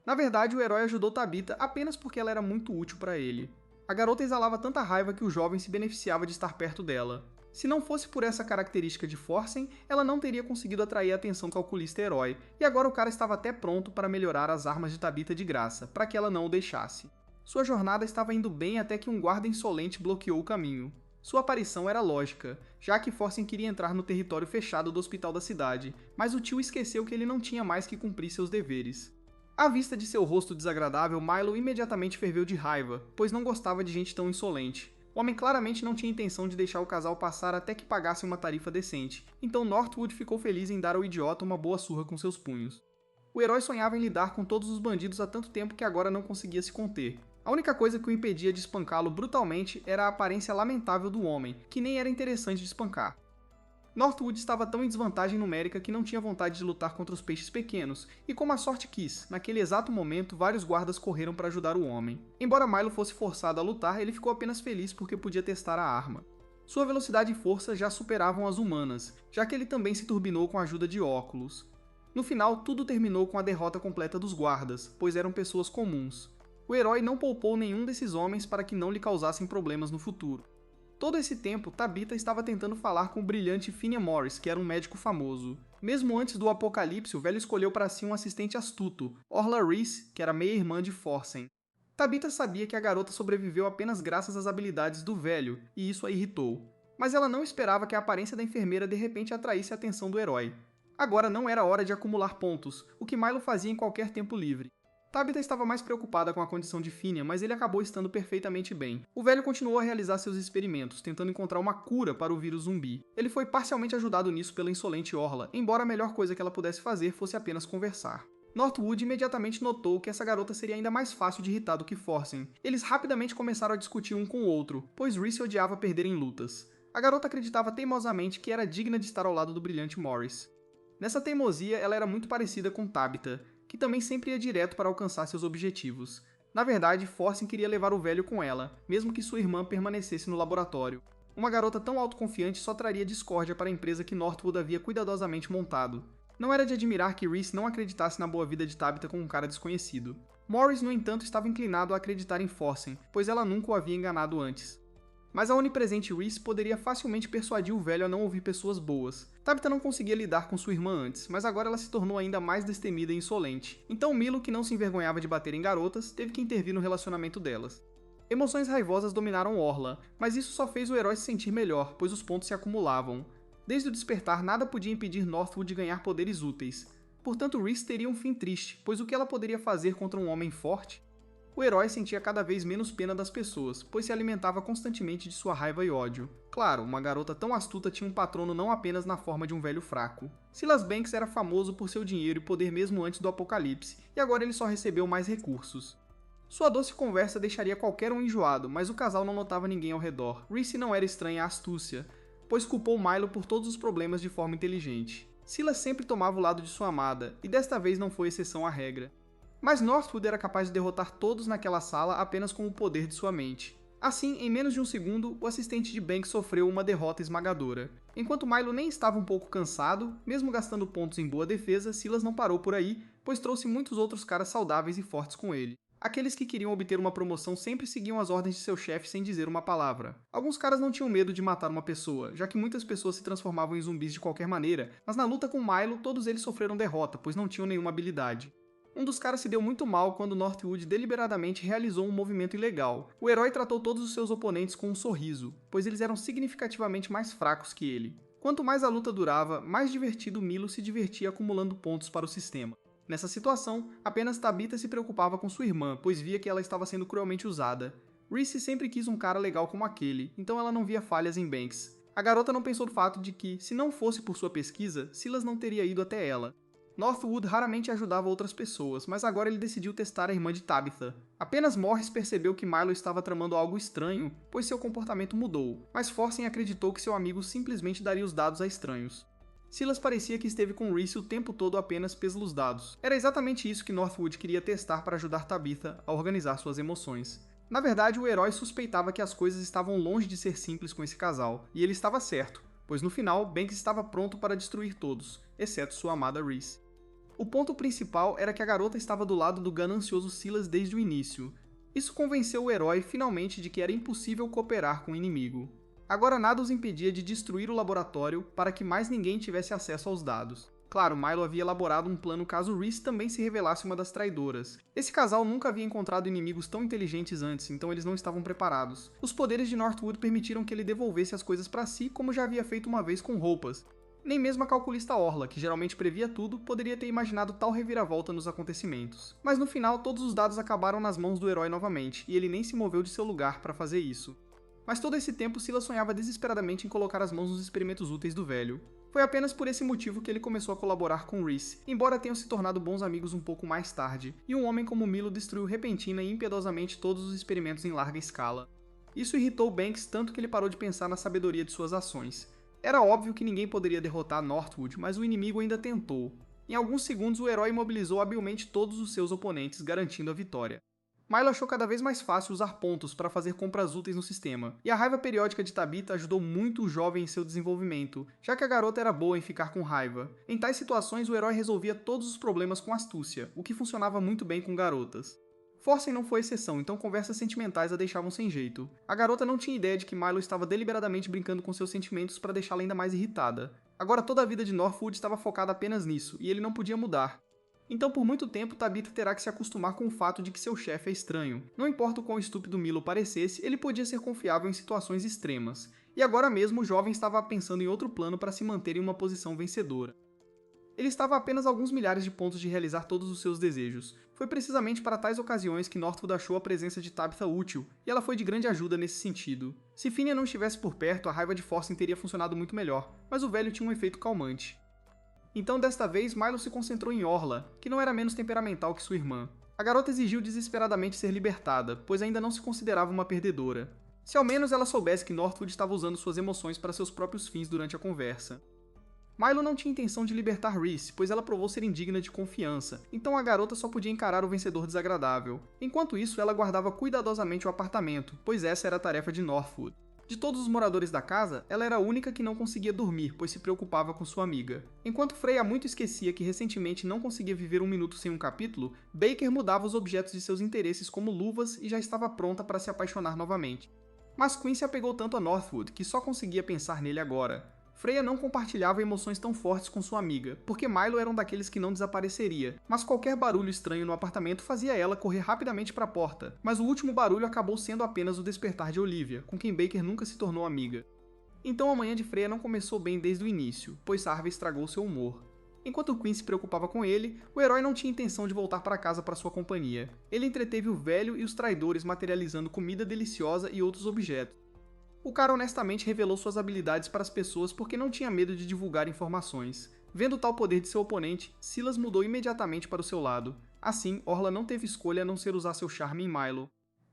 Na verdade, o herói ajudou Tabitha apenas porque ela era muito útil para ele. A garota exalava tanta raiva que o jovem se beneficiava de estar perto dela. Se não fosse por essa característica de Forsen, ela não teria conseguido atrair a atenção calculista herói, e agora o cara estava até pronto para melhorar as armas de Tabitha de graça, para que ela não o deixasse. Sua jornada estava indo bem até que um guarda insolente bloqueou o caminho. Sua aparição era lógica, já que Forsen queria entrar no território fechado do hospital da cidade, mas o tio esqueceu que ele não tinha mais que cumprir seus deveres. À vista de seu rosto desagradável, Milo imediatamente ferveu de raiva, pois não gostava de gente tão insolente. O homem claramente não tinha intenção de deixar o casal passar até que pagassem uma tarifa decente, então Northwood ficou feliz em dar ao idiota uma boa surra com seus punhos. O herói sonhava em lidar com todos os bandidos há tanto tempo que agora não conseguia se conter. A única coisa que o impedia de espancá-lo brutalmente era a aparência lamentável do homem, que nem era interessante de espancar. Northwood estava tão em desvantagem numérica que não tinha vontade de lutar contra os peixes pequenos, e como a sorte quis, naquele exato momento vários guardas correram para ajudar o homem. Embora Milo fosse forçado a lutar, ele ficou apenas feliz porque podia testar a arma. Sua velocidade e força já superavam as humanas, já que ele também se turbinou com a ajuda de óculos. No final, tudo terminou com a derrota completa dos guardas, pois eram pessoas comuns. O herói não poupou nenhum desses homens para que não lhe causassem problemas no futuro. Todo esse tempo, Tabitha estava tentando falar com o brilhante Phineas Morris, que era um médico famoso. Mesmo antes do apocalipse, o velho escolheu para si um assistente astuto, Orla Reese, que era meia-irmã de Forsen. Tabitha sabia que a garota sobreviveu apenas graças às habilidades do velho, e isso a irritou. Mas ela não esperava que a aparência da enfermeira de repente atraísse a atenção do herói. Agora não era hora de acumular pontos, o que Milo fazia em qualquer tempo livre. Tabitha estava mais preocupada com a condição de Phineas, mas ele acabou estando perfeitamente bem. O velho continuou a realizar seus experimentos, tentando encontrar uma cura para o vírus zumbi. Ele foi parcialmente ajudado nisso pela insolente Orla, embora a melhor coisa que ela pudesse fazer fosse apenas conversar. Northwood imediatamente notou que essa garota seria ainda mais fácil de irritar do que Forsen. Eles rapidamente começaram a discutir um com o outro, pois Reese odiava perder em lutas. A garota acreditava teimosamente que era digna de estar ao lado do brilhante Morris. Nessa teimosia, ela era muito parecida com Tabitha, que também sempre ia direto para alcançar seus objetivos. Na verdade, Forsen queria levar o velho com ela, mesmo que sua irmã permanecesse no laboratório. Uma garota tão autoconfiante só traria discórdia para a empresa que Northwood havia cuidadosamente montado. Não era de admirar que Reese não acreditasse na boa-vida de Tabitha com um cara desconhecido. Morris, no entanto, estava inclinado a acreditar em Forsen, pois ela nunca o havia enganado antes. Mas a onipresente Reese poderia facilmente persuadir o velho a não ouvir pessoas boas. Tabitha não conseguia lidar com sua irmã antes, mas agora ela se tornou ainda mais destemida e insolente. Então Milo, que não se envergonhava de bater em garotas, teve que intervir no relacionamento delas. Emoções raivosas dominaram Orla, mas isso só fez o herói se sentir melhor, pois os pontos se acumulavam. Desde o despertar, nada podia impedir Northwood de ganhar poderes úteis. Portanto, Reese teria um fim triste, pois o que ela poderia fazer contra um homem forte? O herói sentia cada vez menos pena das pessoas, pois se alimentava constantemente de sua raiva e ódio. Claro, uma garota tão astuta tinha um patrono não apenas na forma de um velho fraco. Silas Banks era famoso por seu dinheiro e poder mesmo antes do apocalipse, e agora ele só recebeu mais recursos. Sua doce conversa deixaria qualquer um enjoado, mas o casal não notava ninguém ao redor. Reese não era estranha à astúcia, pois culpou Milo por todos os problemas de forma inteligente. Silas sempre tomava o lado de sua amada, e desta vez não foi exceção à regra. Mas Northwood era capaz de derrotar todos naquela sala apenas com o poder de sua mente. Assim, em menos de um segundo, o assistente de Banks sofreu uma derrota esmagadora. Enquanto Milo nem estava um pouco cansado, mesmo gastando pontos em boa defesa, Silas não parou por aí, pois trouxe muitos outros caras saudáveis e fortes com ele. Aqueles que queriam obter uma promoção sempre seguiam as ordens de seu chefe sem dizer uma palavra. Alguns caras não tinham medo de matar uma pessoa, já que muitas pessoas se transformavam em zumbis de qualquer maneira, mas na luta com Milo, todos eles sofreram derrota, pois não tinham nenhuma habilidade. Um dos caras se deu muito mal quando Northwood deliberadamente realizou um movimento ilegal. O herói tratou todos os seus oponentes com um sorriso, pois eles eram significativamente mais fracos que ele. Quanto mais a luta durava, mais divertido Milo se divertia acumulando pontos para o sistema. Nessa situação, apenas Tabitha se preocupava com sua irmã, pois via que ela estava sendo cruelmente usada. Reese sempre quis um cara legal como aquele, então ela não via falhas em Banks. A garota não pensou no fato de que, se não fosse por sua pesquisa, Silas não teria ido até ela. Northwood raramente ajudava outras pessoas, mas agora ele decidiu testar a irmã de Tabitha. Apenas Morris percebeu que Milo estava tramando algo estranho, pois seu comportamento mudou, mas Forsen acreditou que seu amigo simplesmente daria os dados a estranhos. Silas parecia que esteve com Reese o tempo todo apenas pelos dados. Era exatamente isso que Northwood queria testar para ajudar Tabitha a organizar suas emoções. Na verdade, o herói suspeitava que as coisas estavam longe de ser simples com esse casal, e ele estava certo, pois no final, Banks estava pronto para destruir todos, exceto sua amada Reese. O ponto principal era que a garota estava do lado do ganancioso Silas desde o início. Isso convenceu o herói finalmente de que era impossível cooperar com o inimigo. Agora nada os impedia de destruir o laboratório para que mais ninguém tivesse acesso aos dados. Claro, Milo havia elaborado um plano caso Reese também se revelasse uma das traidoras. Esse casal nunca havia encontrado inimigos tão inteligentes antes, então eles não estavam preparados. Os poderes de Northwood permitiram que ele devolvesse as coisas para si, como já havia feito uma vez com roupas. Nem mesmo a calculista Orla, que geralmente previa tudo, poderia ter imaginado tal reviravolta nos acontecimentos. Mas no final, todos os dados acabaram nas mãos do herói novamente, e ele nem se moveu de seu lugar para fazer isso. Mas todo esse tempo, Silas sonhava desesperadamente em colocar as mãos nos experimentos úteis do velho. Foi apenas por esse motivo que ele começou a colaborar com Reese, embora tenham se tornado bons amigos um pouco mais tarde, e um homem como Milo destruiu repentina e impiedosamente todos os experimentos em larga escala. Isso irritou Banks tanto que ele parou de pensar na sabedoria de suas ações. Era óbvio que ninguém poderia derrotar Northwood, mas o inimigo ainda tentou. Em alguns segundos, o herói imobilizou habilmente todos os seus oponentes, garantindo a vitória. Milo achou cada vez mais fácil usar pontos para fazer compras úteis no sistema, e a raiva periódica de Tabitha ajudou muito o jovem em seu desenvolvimento, já que a garota era boa em ficar com raiva. Em tais situações, o herói resolvia todos os problemas com astúcia, o que funcionava muito bem com garotas. Forsen não foi exceção, então conversas sentimentais a deixavam sem jeito. A garota não tinha ideia de que Milo estava deliberadamente brincando com seus sentimentos para deixá-la ainda mais irritada. Agora toda a vida de Northwood estava focada apenas nisso, e ele não podia mudar. Então por muito tempo Tabitha terá que se acostumar com o fato de que seu chefe é estranho. Não importa o quão estúpido Milo parecesse, ele podia ser confiável em situações extremas. E agora mesmo o jovem estava pensando em outro plano para se manter em uma posição vencedora. Ele estava a apenas alguns milhares de pontos de realizar todos os seus desejos. Foi precisamente para tais ocasiões que Northwood achou a presença de Tabitha útil, e ela foi de grande ajuda nesse sentido. Se Phineas não estivesse por perto, a raiva de Forsen teria funcionado muito melhor, mas o velho tinha um efeito calmante. Então desta vez, Milo se concentrou em Orla, que não era menos temperamental que sua irmã. A garota exigiu desesperadamente ser libertada, pois ainda não se considerava uma perdedora. Se ao menos ela soubesse que Northwood estava usando suas emoções para seus próprios fins durante a conversa. Milo não tinha intenção de libertar Reese, pois ela provou ser indigna de confiança, então a garota só podia encarar o vencedor desagradável. Enquanto isso, ela guardava cuidadosamente o apartamento, pois essa era a tarefa de Northwood. De todos os moradores da casa, ela era a única que não conseguia dormir, pois se preocupava com sua amiga. Enquanto Freya muito esquecia que recentemente não conseguia viver um minuto sem um capítulo, Baker mudava os objetos de seus interesses como luvas e já estava pronta para se apaixonar novamente. Mas Quinn se apegou tanto a Northwood que só conseguia pensar nele agora. Freya não compartilhava emoções tão fortes com sua amiga, porque Milo era um daqueles que não desapareceria, mas qualquer barulho estranho no apartamento fazia ela correr rapidamente para a porta, mas o último barulho acabou sendo apenas o despertar de Olivia, com quem Baker nunca se tornou amiga. Então a manhã de Freya não começou bem desde o início, pois Harvey estragou seu humor. Enquanto Quinn se preocupava com ele, o herói não tinha intenção de voltar para casa para sua companhia. Ele entreteve o velho e os traidores materializando comida deliciosa e outros objetos. O cara honestamente revelou suas habilidades para as pessoas porque não tinha medo de divulgar informações. Vendo tal poder de seu oponente, Silas mudou imediatamente para o seu lado. Assim, Orla não teve escolha a não ser usar seu charme em Milo.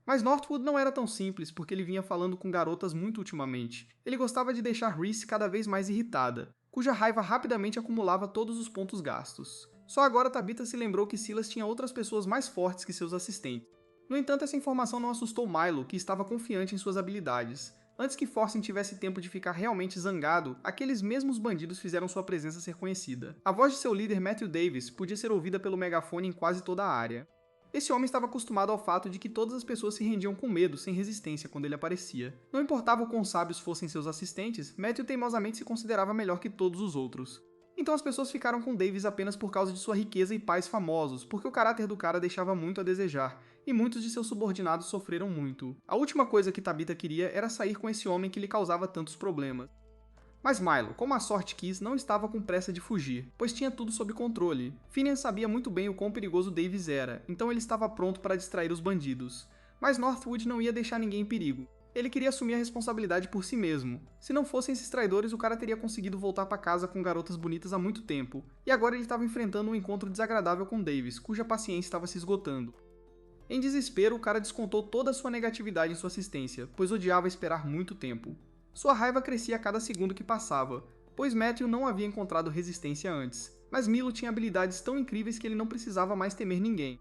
Mas Northwood não era tão simples, porque ele vinha falando com garotas muito ultimamente. Ele gostava de deixar Reese cada vez mais irritada, cuja raiva rapidamente acumulava todos os pontos gastos. Só agora Tabitha se lembrou que Silas tinha outras pessoas mais fortes que seus assistentes. No entanto, essa informação não assustou Milo, que estava confiante em suas habilidades. Antes que Forsen tivesse tempo de ficar realmente zangado, aqueles mesmos bandidos fizeram sua presença ser conhecida. A voz de seu líder, Matthew Davis, podia ser ouvida pelo megafone em quase toda a área. Esse homem estava acostumado ao fato de que todas as pessoas se rendiam com medo, sem resistência, quando ele aparecia. Não importava o quão sábios fossem seus assistentes, Matthew teimosamente se considerava melhor que todos os outros. Então as pessoas ficaram com Davis apenas por causa de sua riqueza e pais famosos, porque o caráter do cara deixava muito a desejar, e muitos de seus subordinados sofreram muito. A última coisa que Tabitha queria era sair com esse homem que lhe causava tantos problemas. Mas Milo, como a sorte quis, não estava com pressa de fugir, pois tinha tudo sob controle. Finian sabia muito bem o quão perigoso Davis era, então ele estava pronto para distrair os bandidos. Mas Northwood não ia deixar ninguém em perigo. Ele queria assumir a responsabilidade por si mesmo. Se não fossem esses traidores, o cara teria conseguido voltar para casa com garotas bonitas há muito tempo, e agora ele estava enfrentando um encontro desagradável com Davis, cuja paciência estava se esgotando. Em desespero, o cara descontou toda a sua negatividade em sua assistência, pois odiava esperar muito tempo. Sua raiva crescia a cada segundo que passava, pois Matthew não havia encontrado resistência antes, mas Milo tinha habilidades tão incríveis que ele não precisava mais temer ninguém.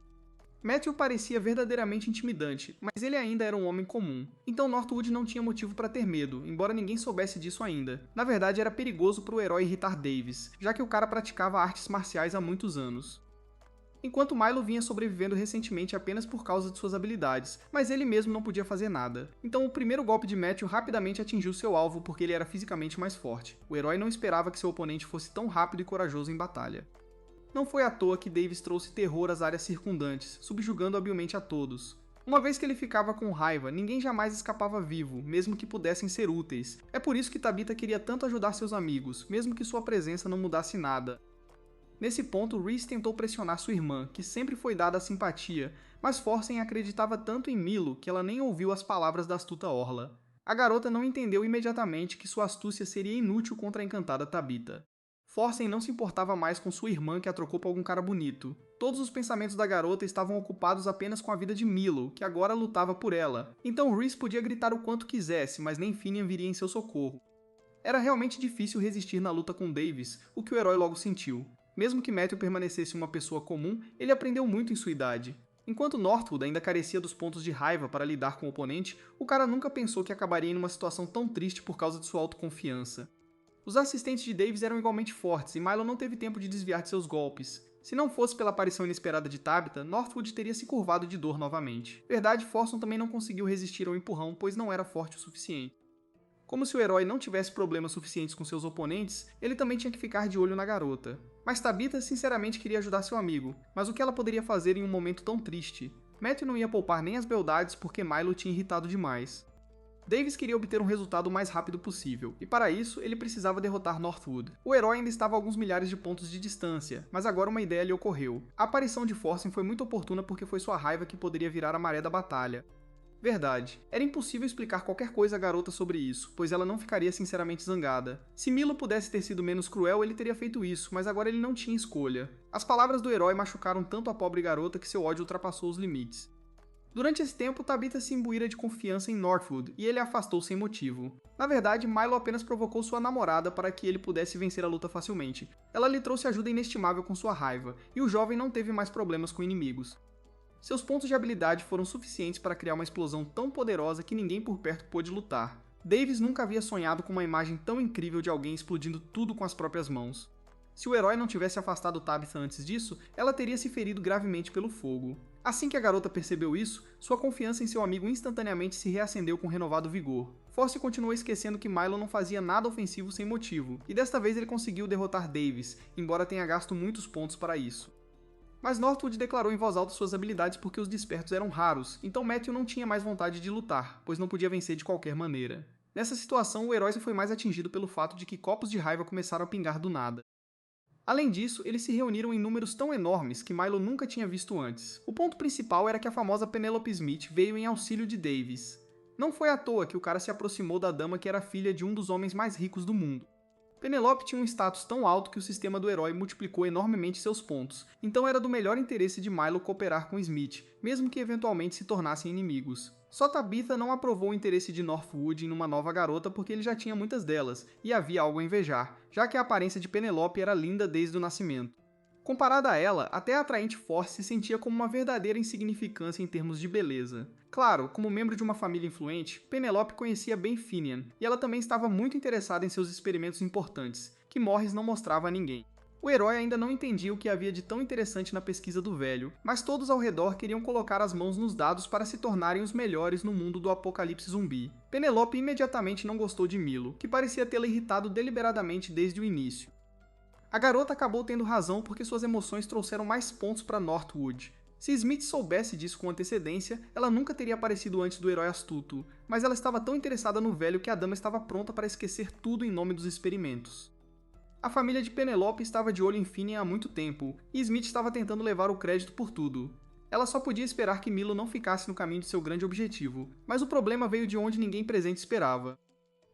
Matthew parecia verdadeiramente intimidante, mas ele ainda era um homem comum, então Northwood não tinha motivo para ter medo, embora ninguém soubesse disso ainda. Na verdade, era perigoso para o herói irritar Davis, já que o cara praticava artes marciais há muitos anos. Enquanto Milo vinha sobrevivendo recentemente apenas por causa de suas habilidades, mas ele mesmo não podia fazer nada. Então o primeiro golpe de Matthew rapidamente atingiu seu alvo porque ele era fisicamente mais forte. O herói não esperava que seu oponente fosse tão rápido e corajoso em batalha. Não foi à toa que Davis trouxe terror às áreas circundantes, subjugando habilmente a todos. Uma vez que ele ficava com raiva, ninguém jamais escapava vivo, mesmo que pudessem ser úteis. É por isso que Tabitha queria tanto ajudar seus amigos, mesmo que sua presença não mudasse nada. Nesse ponto, Rhys tentou pressionar sua irmã, que sempre foi dada a simpatia, mas Forsen acreditava tanto em Milo que ela nem ouviu as palavras da astuta Orla. A garota não entendeu imediatamente que sua astúcia seria inútil contra a encantada Tabitha. Forsen não se importava mais com sua irmã que a trocou por algum cara bonito. Todos os pensamentos da garota estavam ocupados apenas com a vida de Milo, que agora lutava por ela. Então Rhys podia gritar o quanto quisesse, mas nem Finian viria em seu socorro. Era realmente difícil resistir na luta com Davis, o que o herói logo sentiu. Mesmo que Matthew permanecesse uma pessoa comum, ele aprendeu muito em sua idade. Enquanto Northwood ainda carecia dos pontos de raiva para lidar com o oponente, o cara nunca pensou que acabaria em uma situação tão triste por causa de sua autoconfiança. Os assistentes de Davis eram igualmente fortes e Milo não teve tempo de desviar de seus golpes. Se não fosse pela aparição inesperada de Tabitha, Northwood teria se curvado de dor novamente. Verdade, Forson também não conseguiu resistir ao empurrão, pois não era forte o suficiente. Como se o herói não tivesse problemas suficientes com seus oponentes, ele também tinha que ficar de olho na garota. Mas Tabitha sinceramente queria ajudar seu amigo, mas o que ela poderia fazer em um momento tão triste? Matthew não ia poupar nem as beldades porque Milo tinha irritado demais. Davis queria obter um resultado o mais rápido possível, e para isso ele precisava derrotar Northwood. O herói ainda estava a alguns milhares de pontos de distância, mas agora uma ideia lhe ocorreu. A aparição de Forsen foi muito oportuna porque foi sua raiva que poderia virar a maré da batalha. Verdade. Era impossível explicar qualquer coisa à garota sobre isso, pois ela não ficaria sinceramente zangada. Se Milo pudesse ter sido menos cruel, ele teria feito isso, mas agora ele não tinha escolha. As palavras do herói machucaram tanto a pobre garota que seu ódio ultrapassou os limites. Durante esse tempo, Tabitha se imbuíra de confiança em Northwood e ele a afastou sem motivo. Na verdade, Milo apenas provocou sua namorada para que ele pudesse vencer a luta facilmente. Ela lhe trouxe ajuda inestimável com sua raiva, e o jovem não teve mais problemas com inimigos. Seus pontos de habilidade foram suficientes para criar uma explosão tão poderosa que ninguém por perto pôde lutar. Davis nunca havia sonhado com uma imagem tão incrível de alguém explodindo tudo com as próprias mãos. Se o herói não tivesse afastado Tabitha antes disso, ela teria se ferido gravemente pelo fogo. Assim que a garota percebeu isso, sua confiança em seu amigo instantaneamente se reacendeu com renovado vigor. Force continuou esquecendo que Milo não fazia nada ofensivo sem motivo, e desta vez ele conseguiu derrotar Davis, embora tenha gasto muitos pontos para isso. Mas Northwood declarou em voz alta suas habilidades porque os despertos eram raros, então Matthew não tinha mais vontade de lutar, pois não podia vencer de qualquer maneira. Nessa situação, o herói foi mais atingido pelo fato de que copos de raiva começaram a pingar do nada. Além disso, eles se reuniram em números tão enormes que Milo nunca tinha visto antes. O ponto principal era que a famosa Penelope Smith veio em auxílio de Davis. Não foi à toa que o cara se aproximou da dama que era filha de um dos homens mais ricos do mundo. Penelope tinha um status tão alto que o sistema do herói multiplicou enormemente seus pontos, então era do melhor interesse de Milo cooperar com Smith, mesmo que eventualmente se tornassem inimigos. Só Tabitha não aprovou o interesse de Northwood em uma nova garota porque ele já tinha muitas delas, e havia algo a invejar, já que a aparência de Penelope era linda desde o nascimento. Comparada a ela, até a atraente Force se sentia como uma verdadeira insignificância em termos de beleza. Claro, como membro de uma família influente, Penelope conhecia bem Finian, e ela também estava muito interessada em seus experimentos importantes, que Morris não mostrava a ninguém. O herói ainda não entendia o que havia de tão interessante na pesquisa do velho, mas todos ao redor queriam colocar as mãos nos dados para se tornarem os melhores no mundo do apocalipse zumbi. Penelope imediatamente não gostou de Milo, que parecia tê-la irritado deliberadamente desde o início. A garota acabou tendo razão porque suas emoções trouxeram mais pontos para Northwood. Se Smith soubesse disso com antecedência, ela nunca teria aparecido antes do herói astuto, mas ela estava tão interessada no velho que a dama estava pronta para esquecer tudo em nome dos experimentos. A família de Penelope estava de olho em Finian há muito tempo, e Smith estava tentando levar o crédito por tudo. Ela só podia esperar que Milo não ficasse no caminho de seu grande objetivo, mas o problema veio de onde ninguém presente esperava.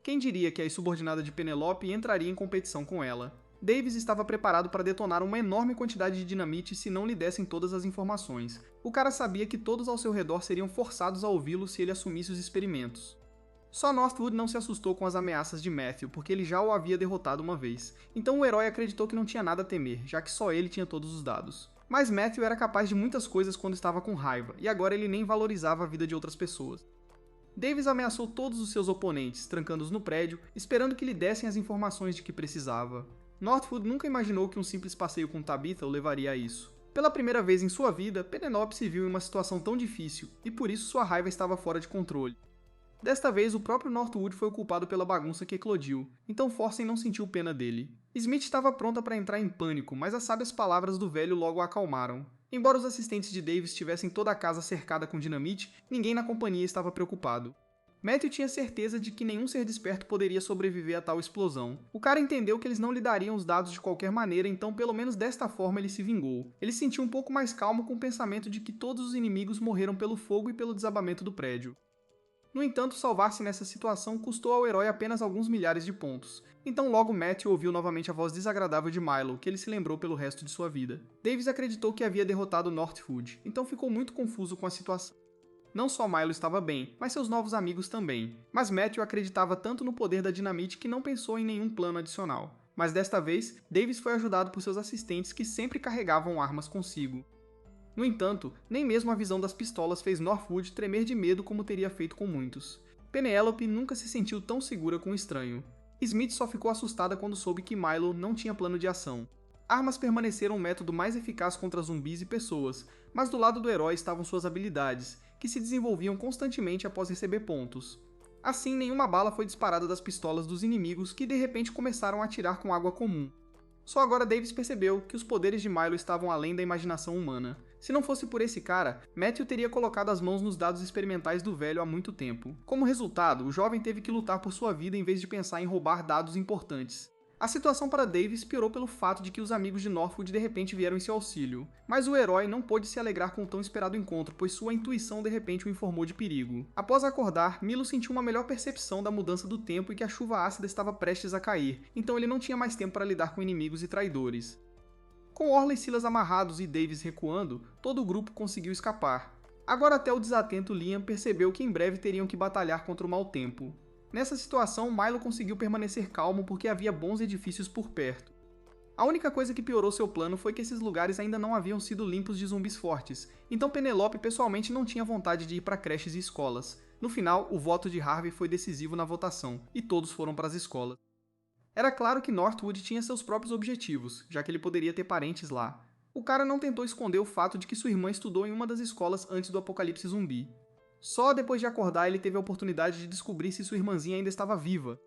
Quem diria que a subordinada de Penelope entraria em competição com ela? Davis estava preparado para detonar uma enorme quantidade de dinamite se não lhe dessem todas as informações. O cara sabia que todos ao seu redor seriam forçados a ouvi-lo se ele assumisse os experimentos. Só Northwood não se assustou com as ameaças de Matthew, porque ele já o havia derrotado uma vez. Então o herói acreditou que não tinha nada a temer, já que só ele tinha todos os dados. Mas Matthew era capaz de muitas coisas quando estava com raiva, e agora ele nem valorizava a vida de outras pessoas. Davis ameaçou todos os seus oponentes, trancando-os no prédio, esperando que lhe dessem as informações de que precisava. Northwood nunca imaginou que um simples passeio com Tabitha o levaria a isso. Pela primeira vez em sua vida, Penelope se viu em uma situação tão difícil, e por isso sua raiva estava fora de controle. Desta vez, o próprio Northwood foi o culpado pela bagunça que eclodiu, então Forsen não sentiu pena dele. Smith estava pronta para entrar em pânico, mas as sábias palavras do velho logo a acalmaram. Embora os assistentes de Davis tivessem toda a casa cercada com dinamite, ninguém na companhia estava preocupado. Matthew tinha certeza de que nenhum ser desperto poderia sobreviver a tal explosão. O cara entendeu que eles não lhe dariam os dados de qualquer maneira, então pelo menos desta forma ele se vingou. Ele se sentiu um pouco mais calmo com o pensamento de que todos os inimigos morreram pelo fogo e pelo desabamento do prédio. No entanto, salvar-se nessa situação custou ao herói apenas alguns milhares de pontos. Então logo Matthew ouviu novamente a voz desagradável de Milo, que ele se lembrou pelo resto de sua vida. Davis acreditou que havia derrotado Northwood, então ficou muito confuso com a situação. Não só Milo estava bem, mas seus novos amigos também. Mas Matthew acreditava tanto no poder da dinamite que não pensou em nenhum plano adicional. Mas desta vez, Davis foi ajudado por seus assistentes que sempre carregavam armas consigo. No entanto, nem mesmo a visão das pistolas fez Northwood tremer de medo como teria feito com muitos. Penelope nunca se sentiu tão segura com o estranho. Smith só ficou assustada quando soube que Milo não tinha plano de ação. Armas permaneceram o método mais eficaz contra zumbis e pessoas, mas do lado do herói estavam suas habilidades, que se desenvolviam constantemente após receber pontos. Assim, nenhuma bala foi disparada das pistolas dos inimigos que de repente começaram a atirar com água comum. Só agora Davis percebeu que os poderes de Milo estavam além da imaginação humana. Se não fosse por esse cara, Matthew teria colocado as mãos nos dados experimentais do velho há muito tempo. Como resultado, o jovem teve que lutar por sua vida em vez de pensar em roubar dados importantes. A situação para Davis piorou pelo fato de que os amigos de Northwood de repente vieram em seu auxílio, mas o herói não pôde se alegrar com o tão esperado encontro, pois sua intuição de repente o informou de perigo. Após acordar, Milo sentiu uma melhor percepção da mudança do tempo e que a chuva ácida estava prestes a cair, então ele não tinha mais tempo para lidar com inimigos e traidores. Com Orla e Silas amarrados e Davis recuando, todo o grupo conseguiu escapar. Agora até o desatento Liam percebeu que em breve teriam que batalhar contra o mau tempo. Nessa situação, Milo conseguiu permanecer calmo porque havia bons edifícios por perto. A única coisa que piorou seu plano foi que esses lugares ainda não haviam sido limpos de zumbis fortes, então Penelope pessoalmente não tinha vontade de ir para creches e escolas. No final, o voto de Harvey foi decisivo na votação, e todos foram para as escolas. Era claro que Northwood tinha seus próprios objetivos, já que ele poderia ter parentes lá. O cara não tentou esconder o fato de que sua irmã estudou em uma das escolas antes do apocalipse zumbi. Só depois de acordar ele teve a oportunidade de descobrir se sua irmãzinha ainda estava viva.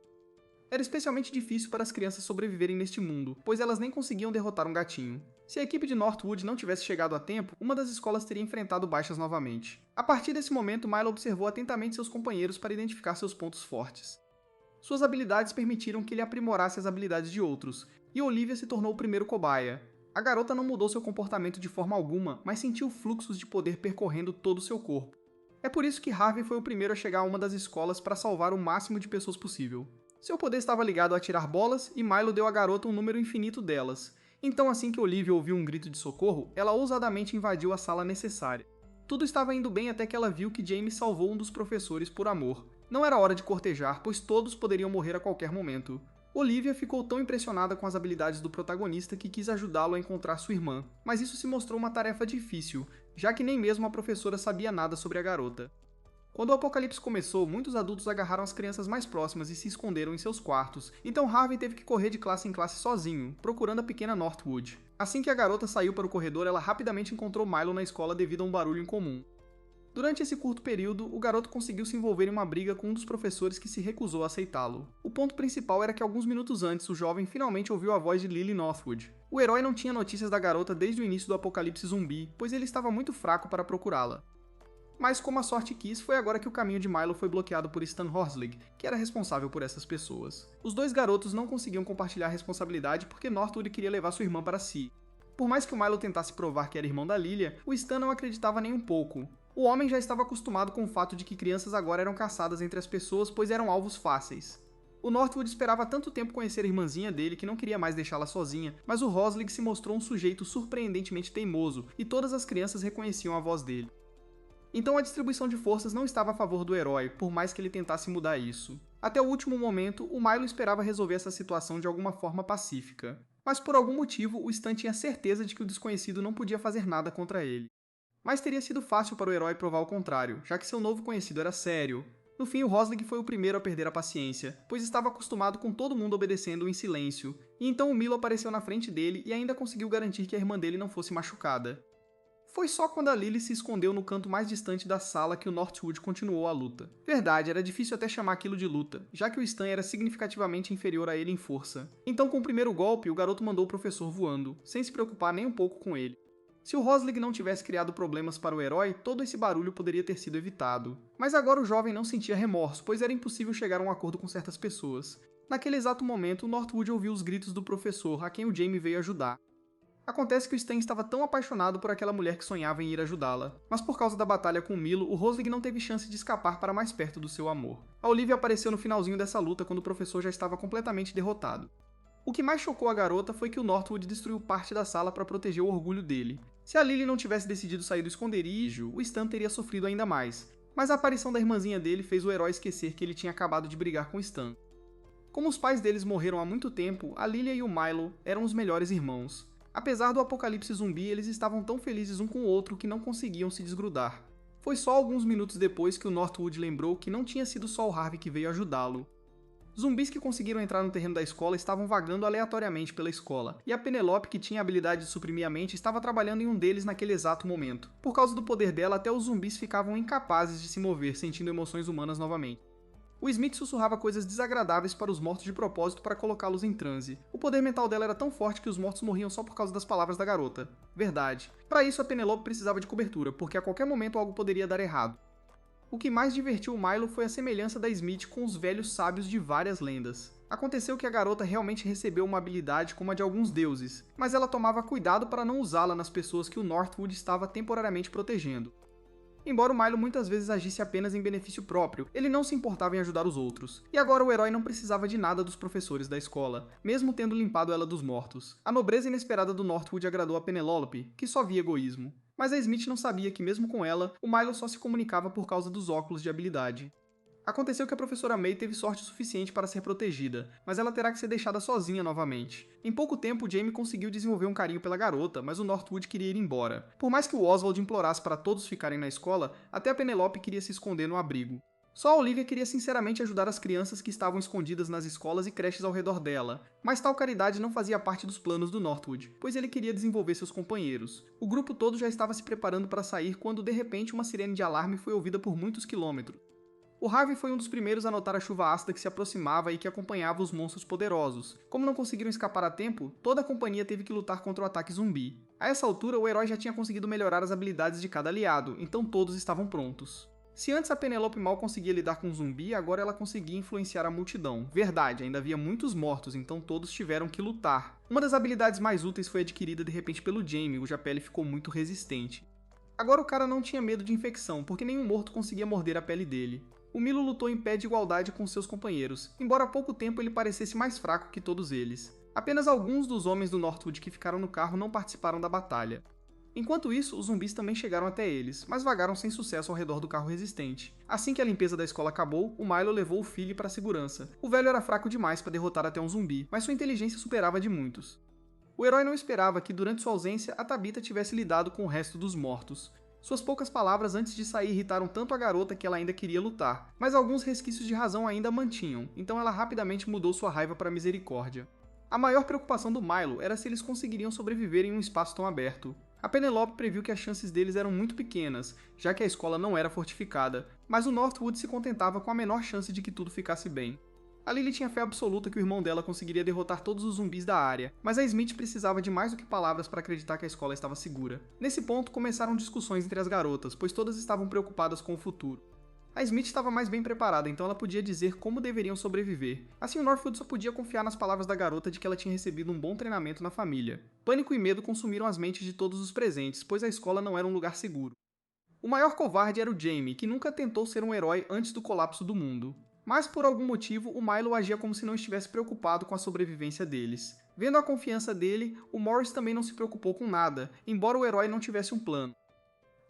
Era especialmente difícil para as crianças sobreviverem neste mundo, pois elas nem conseguiam derrotar um gatinho. Se a equipe de Northwood não tivesse chegado a tempo, uma das escolas teria enfrentado baixas novamente. A partir desse momento, Milo observou atentamente seus companheiros para identificar seus pontos fortes. Suas habilidades permitiram que ele aprimorasse as habilidades de outros, e Olivia se tornou o primeiro cobaia. A garota não mudou seu comportamento de forma alguma, mas sentiu fluxos de poder percorrendo todo o seu corpo. É por isso que Harvey foi o primeiro a chegar a uma das escolas para salvar o máximo de pessoas possível. Seu poder estava ligado a atirar bolas e Milo deu à garota um número infinito delas. Então assim que Olivia ouviu um grito de socorro, ela ousadamente invadiu a sala necessária. Tudo estava indo bem até que ela viu que James salvou um dos professores por amor. Não era hora de cortejar, pois todos poderiam morrer a qualquer momento. Olivia ficou tão impressionada com as habilidades do protagonista que quis ajudá-lo a encontrar sua irmã, mas isso se mostrou uma tarefa difícil, já que nem mesmo a professora sabia nada sobre a garota. Quando o apocalipse começou, muitos adultos agarraram as crianças mais próximas e se esconderam em seus quartos, então Harvey teve que correr de classe em classe sozinho, procurando a pequena Northwood. Assim que a garota saiu para o corredor, ela rapidamente encontrou Milo na escola devido a um barulho incomum. Durante esse curto período, o garoto conseguiu se envolver em uma briga com um dos professores que se recusou a aceitá-lo. O ponto principal era que alguns minutos antes o jovem finalmente ouviu a voz de Lily Northwood. O herói não tinha notícias da garota desde o início do apocalipse zumbi, pois ele estava muito fraco para procurá-la. Mas como a sorte quis, foi agora que o caminho de Milo foi bloqueado por Stan Horslig, que era responsável por essas pessoas. Os dois garotos não conseguiam compartilhar a responsabilidade porque Northwood queria levar sua irmã para si. Por mais que o Milo tentasse provar que era irmão da Lilia, o Stan não acreditava nem um pouco. O homem já estava acostumado com o fato de que crianças agora eram caçadas entre as pessoas pois eram alvos fáceis. O Northwood esperava tanto tempo conhecer a irmãzinha dele que não queria mais deixá-la sozinha, mas o Horslig se mostrou um sujeito surpreendentemente teimoso e todas as crianças reconheciam a voz dele. Então a distribuição de forças não estava a favor do herói, por mais que ele tentasse mudar isso. Até o último momento, o Milo esperava resolver essa situação de alguma forma pacífica. Mas por algum motivo, o Stan tinha certeza de que o desconhecido não podia fazer nada contra ele. Mas teria sido fácil para o herói provar o contrário, já que seu novo conhecido era sério. No fim, o Horslig foi o primeiro a perder a paciência, pois estava acostumado com todo mundo obedecendo em silêncio, e então o Milo apareceu na frente dele e ainda conseguiu garantir que a irmã dele não fosse machucada. Foi só quando a Lily se escondeu no canto mais distante da sala que o Northwood continuou a luta. Verdade, era difícil até chamar aquilo de luta, já que o Stan era significativamente inferior a ele em força. Então com o primeiro golpe, o garoto mandou o professor voando, sem se preocupar nem um pouco com ele. Se o Horslig não tivesse criado problemas para o herói, todo esse barulho poderia ter sido evitado. Mas agora o jovem não sentia remorso, pois era impossível chegar a um acordo com certas pessoas. Naquele exato momento, o Northwood ouviu os gritos do professor, a quem o Jamie veio ajudar. Acontece que o Stan estava tão apaixonado por aquela mulher que sonhava em ir ajudá-la, mas por causa da batalha com Milo, o Horslig não teve chance de escapar para mais perto do seu amor. A Olivia apareceu no finalzinho dessa luta quando o professor já estava completamente derrotado. O que mais chocou a garota foi que o Northwood destruiu parte da sala para proteger o orgulho dele. Se a Lily não tivesse decidido sair do esconderijo, o Stan teria sofrido ainda mais, mas a aparição da irmãzinha dele fez o herói esquecer que ele tinha acabado de brigar com Stan. Como os pais deles morreram há muito tempo, a Lilia e o Milo eram os melhores irmãos. Apesar do apocalipse zumbi, eles estavam tão felizes um com o outro que não conseguiam se desgrudar. Foi só alguns minutos depois que o Northwood lembrou que não tinha sido só o Harvey que veio ajudá-lo. Zumbis que conseguiram entrar no terreno da escola estavam vagando aleatoriamente pela escola, e a Penelope, que tinha a habilidade de suprimir a mente, estava trabalhando em um deles naquele exato momento. Por causa do poder dela, até os zumbis ficavam incapazes de se mover, sentindo emoções humanas novamente. O Smith sussurrava coisas desagradáveis para os mortos de propósito para colocá-los em transe. O poder mental dela era tão forte que os mortos morriam só por causa das palavras da garota. Verdade. Para isso, a Penelope precisava de cobertura, porque a qualquer momento algo poderia dar errado. O que mais divertiu o Milo foi a semelhança da Smith com os velhos sábios de várias lendas. Aconteceu que a garota realmente recebeu uma habilidade como a de alguns deuses, mas ela tomava cuidado para não usá-la nas pessoas que o Northwood estava temporariamente protegendo. Embora o Milo muitas vezes agisse apenas em benefício próprio, ele não se importava em ajudar os outros. E agora o herói não precisava de nada dos professores da escola, mesmo tendo limpado ela dos mortos. A nobreza inesperada do Northwood agradou a Penelope, que só via egoísmo. Mas a Smith não sabia que mesmo com ela, o Milo só se comunicava por causa dos óculos de habilidade. Aconteceu que a professora May teve sorte suficiente para ser protegida, mas ela terá que ser deixada sozinha novamente. Em pouco tempo, Jamie conseguiu desenvolver um carinho pela garota, mas o Northwood queria ir embora. Por mais que o Oswald implorasse para todos ficarem na escola, até a Penelope queria se esconder no abrigo. Só a Olivia queria sinceramente ajudar as crianças que estavam escondidas nas escolas e creches ao redor dela, mas tal caridade não fazia parte dos planos do Northwood, pois ele queria desenvolver seus companheiros. O grupo todo já estava se preparando para sair quando de repente uma sirene de alarme foi ouvida por muitos quilômetros. O Harvey foi um dos primeiros a notar a chuva ácida que se aproximava e que acompanhava os monstros poderosos. Como não conseguiram escapar a tempo, toda a companhia teve que lutar contra o ataque zumbi. A essa altura, o herói já tinha conseguido melhorar as habilidades de cada aliado, então todos estavam prontos. Se antes a Penelope mal conseguia lidar com o zumbi, agora ela conseguia influenciar a multidão. Verdade, ainda havia muitos mortos, então todos tiveram que lutar. Uma das habilidades mais úteis foi adquirida de repente pelo Jamie, cuja pele ficou muito resistente. Agora o cara não tinha medo de infecção, porque nenhum morto conseguia morder a pele dele. O Milo lutou em pé de igualdade com seus companheiros, embora há pouco tempo ele parecesse mais fraco que todos eles. Apenas alguns dos homens do Northwood que ficaram no carro não participaram da batalha. Enquanto isso, os zumbis também chegaram até eles, mas vagaram sem sucesso ao redor do carro resistente. Assim que a limpeza da escola acabou, o Milo levou o filho para a segurança. O velho era fraco demais para derrotar até um zumbi, mas sua inteligência superava de muitos. O herói não esperava que, durante sua ausência, a Tabitha tivesse lidado com o resto dos mortos. Suas poucas palavras antes de sair irritaram tanto a garota que ela ainda queria lutar, mas alguns resquícios de razão ainda a mantinham, então ela rapidamente mudou sua raiva para misericórdia. A maior preocupação do Milo era se eles conseguiriam sobreviver em um espaço tão aberto. A Penelope previu que as chances deles eram muito pequenas, já que a escola não era fortificada, mas o Northwood se contentava com a menor chance de que tudo ficasse bem. A Lily tinha fé absoluta que o irmão dela conseguiria derrotar todos os zumbis da área, mas a Smith precisava de mais do que palavras para acreditar que a escola estava segura. Nesse ponto, começaram discussões entre as garotas, pois todas estavam preocupadas com o futuro. A Smith estava mais bem preparada, então ela podia dizer como deveriam sobreviver. Assim, o Northwood só podia confiar nas palavras da garota de que ela tinha recebido um bom treinamento na família. Pânico e medo consumiram as mentes de todos os presentes, pois a escola não era um lugar seguro. O maior covarde era o Jamie, que nunca tentou ser um herói antes do colapso do mundo. Mas, por algum motivo, o Milo agia como se não estivesse preocupado com a sobrevivência deles. Vendo a confiança dele, o Morris também não se preocupou com nada, embora o herói não tivesse um plano.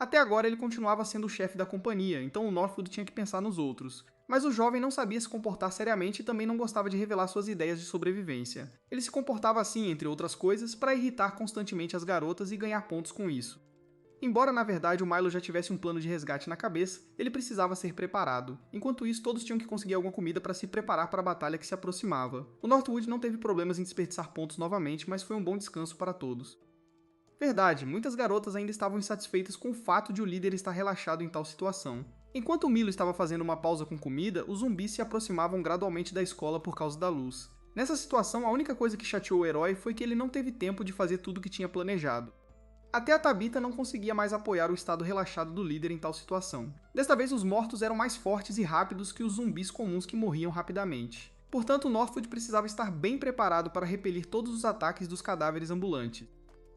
Até agora ele continuava sendo o chefe da companhia, então o Northwood tinha que pensar nos outros. Mas o jovem não sabia se comportar seriamente e também não gostava de revelar suas ideias de sobrevivência. Ele se comportava assim, entre outras coisas, para irritar constantemente as garotas e ganhar pontos com isso. Embora na verdade o Milo já tivesse um plano de resgate na cabeça, ele precisava ser preparado. Enquanto isso, todos tinham que conseguir alguma comida para se preparar para a batalha que se aproximava. O Northwood não teve problemas em desperdiçar pontos novamente, mas foi um bom descanso para todos. Verdade, muitas garotas ainda estavam insatisfeitas com o fato de o líder estar relaxado em tal situação. Enquanto o Milo estava fazendo uma pausa com comida, os zumbis se aproximavam gradualmente da escola por causa da luz. Nessa situação, a única coisa que chateou o herói foi que ele não teve tempo de fazer tudo o que tinha planejado. Até a Tabitha não conseguia mais apoiar o estado relaxado do líder em tal situação. Desta vez, os mortos eram mais fortes e rápidos que os zumbis comuns que morriam rapidamente. Portanto, Northwood precisava estar bem preparado para repelir todos os ataques dos cadáveres ambulantes.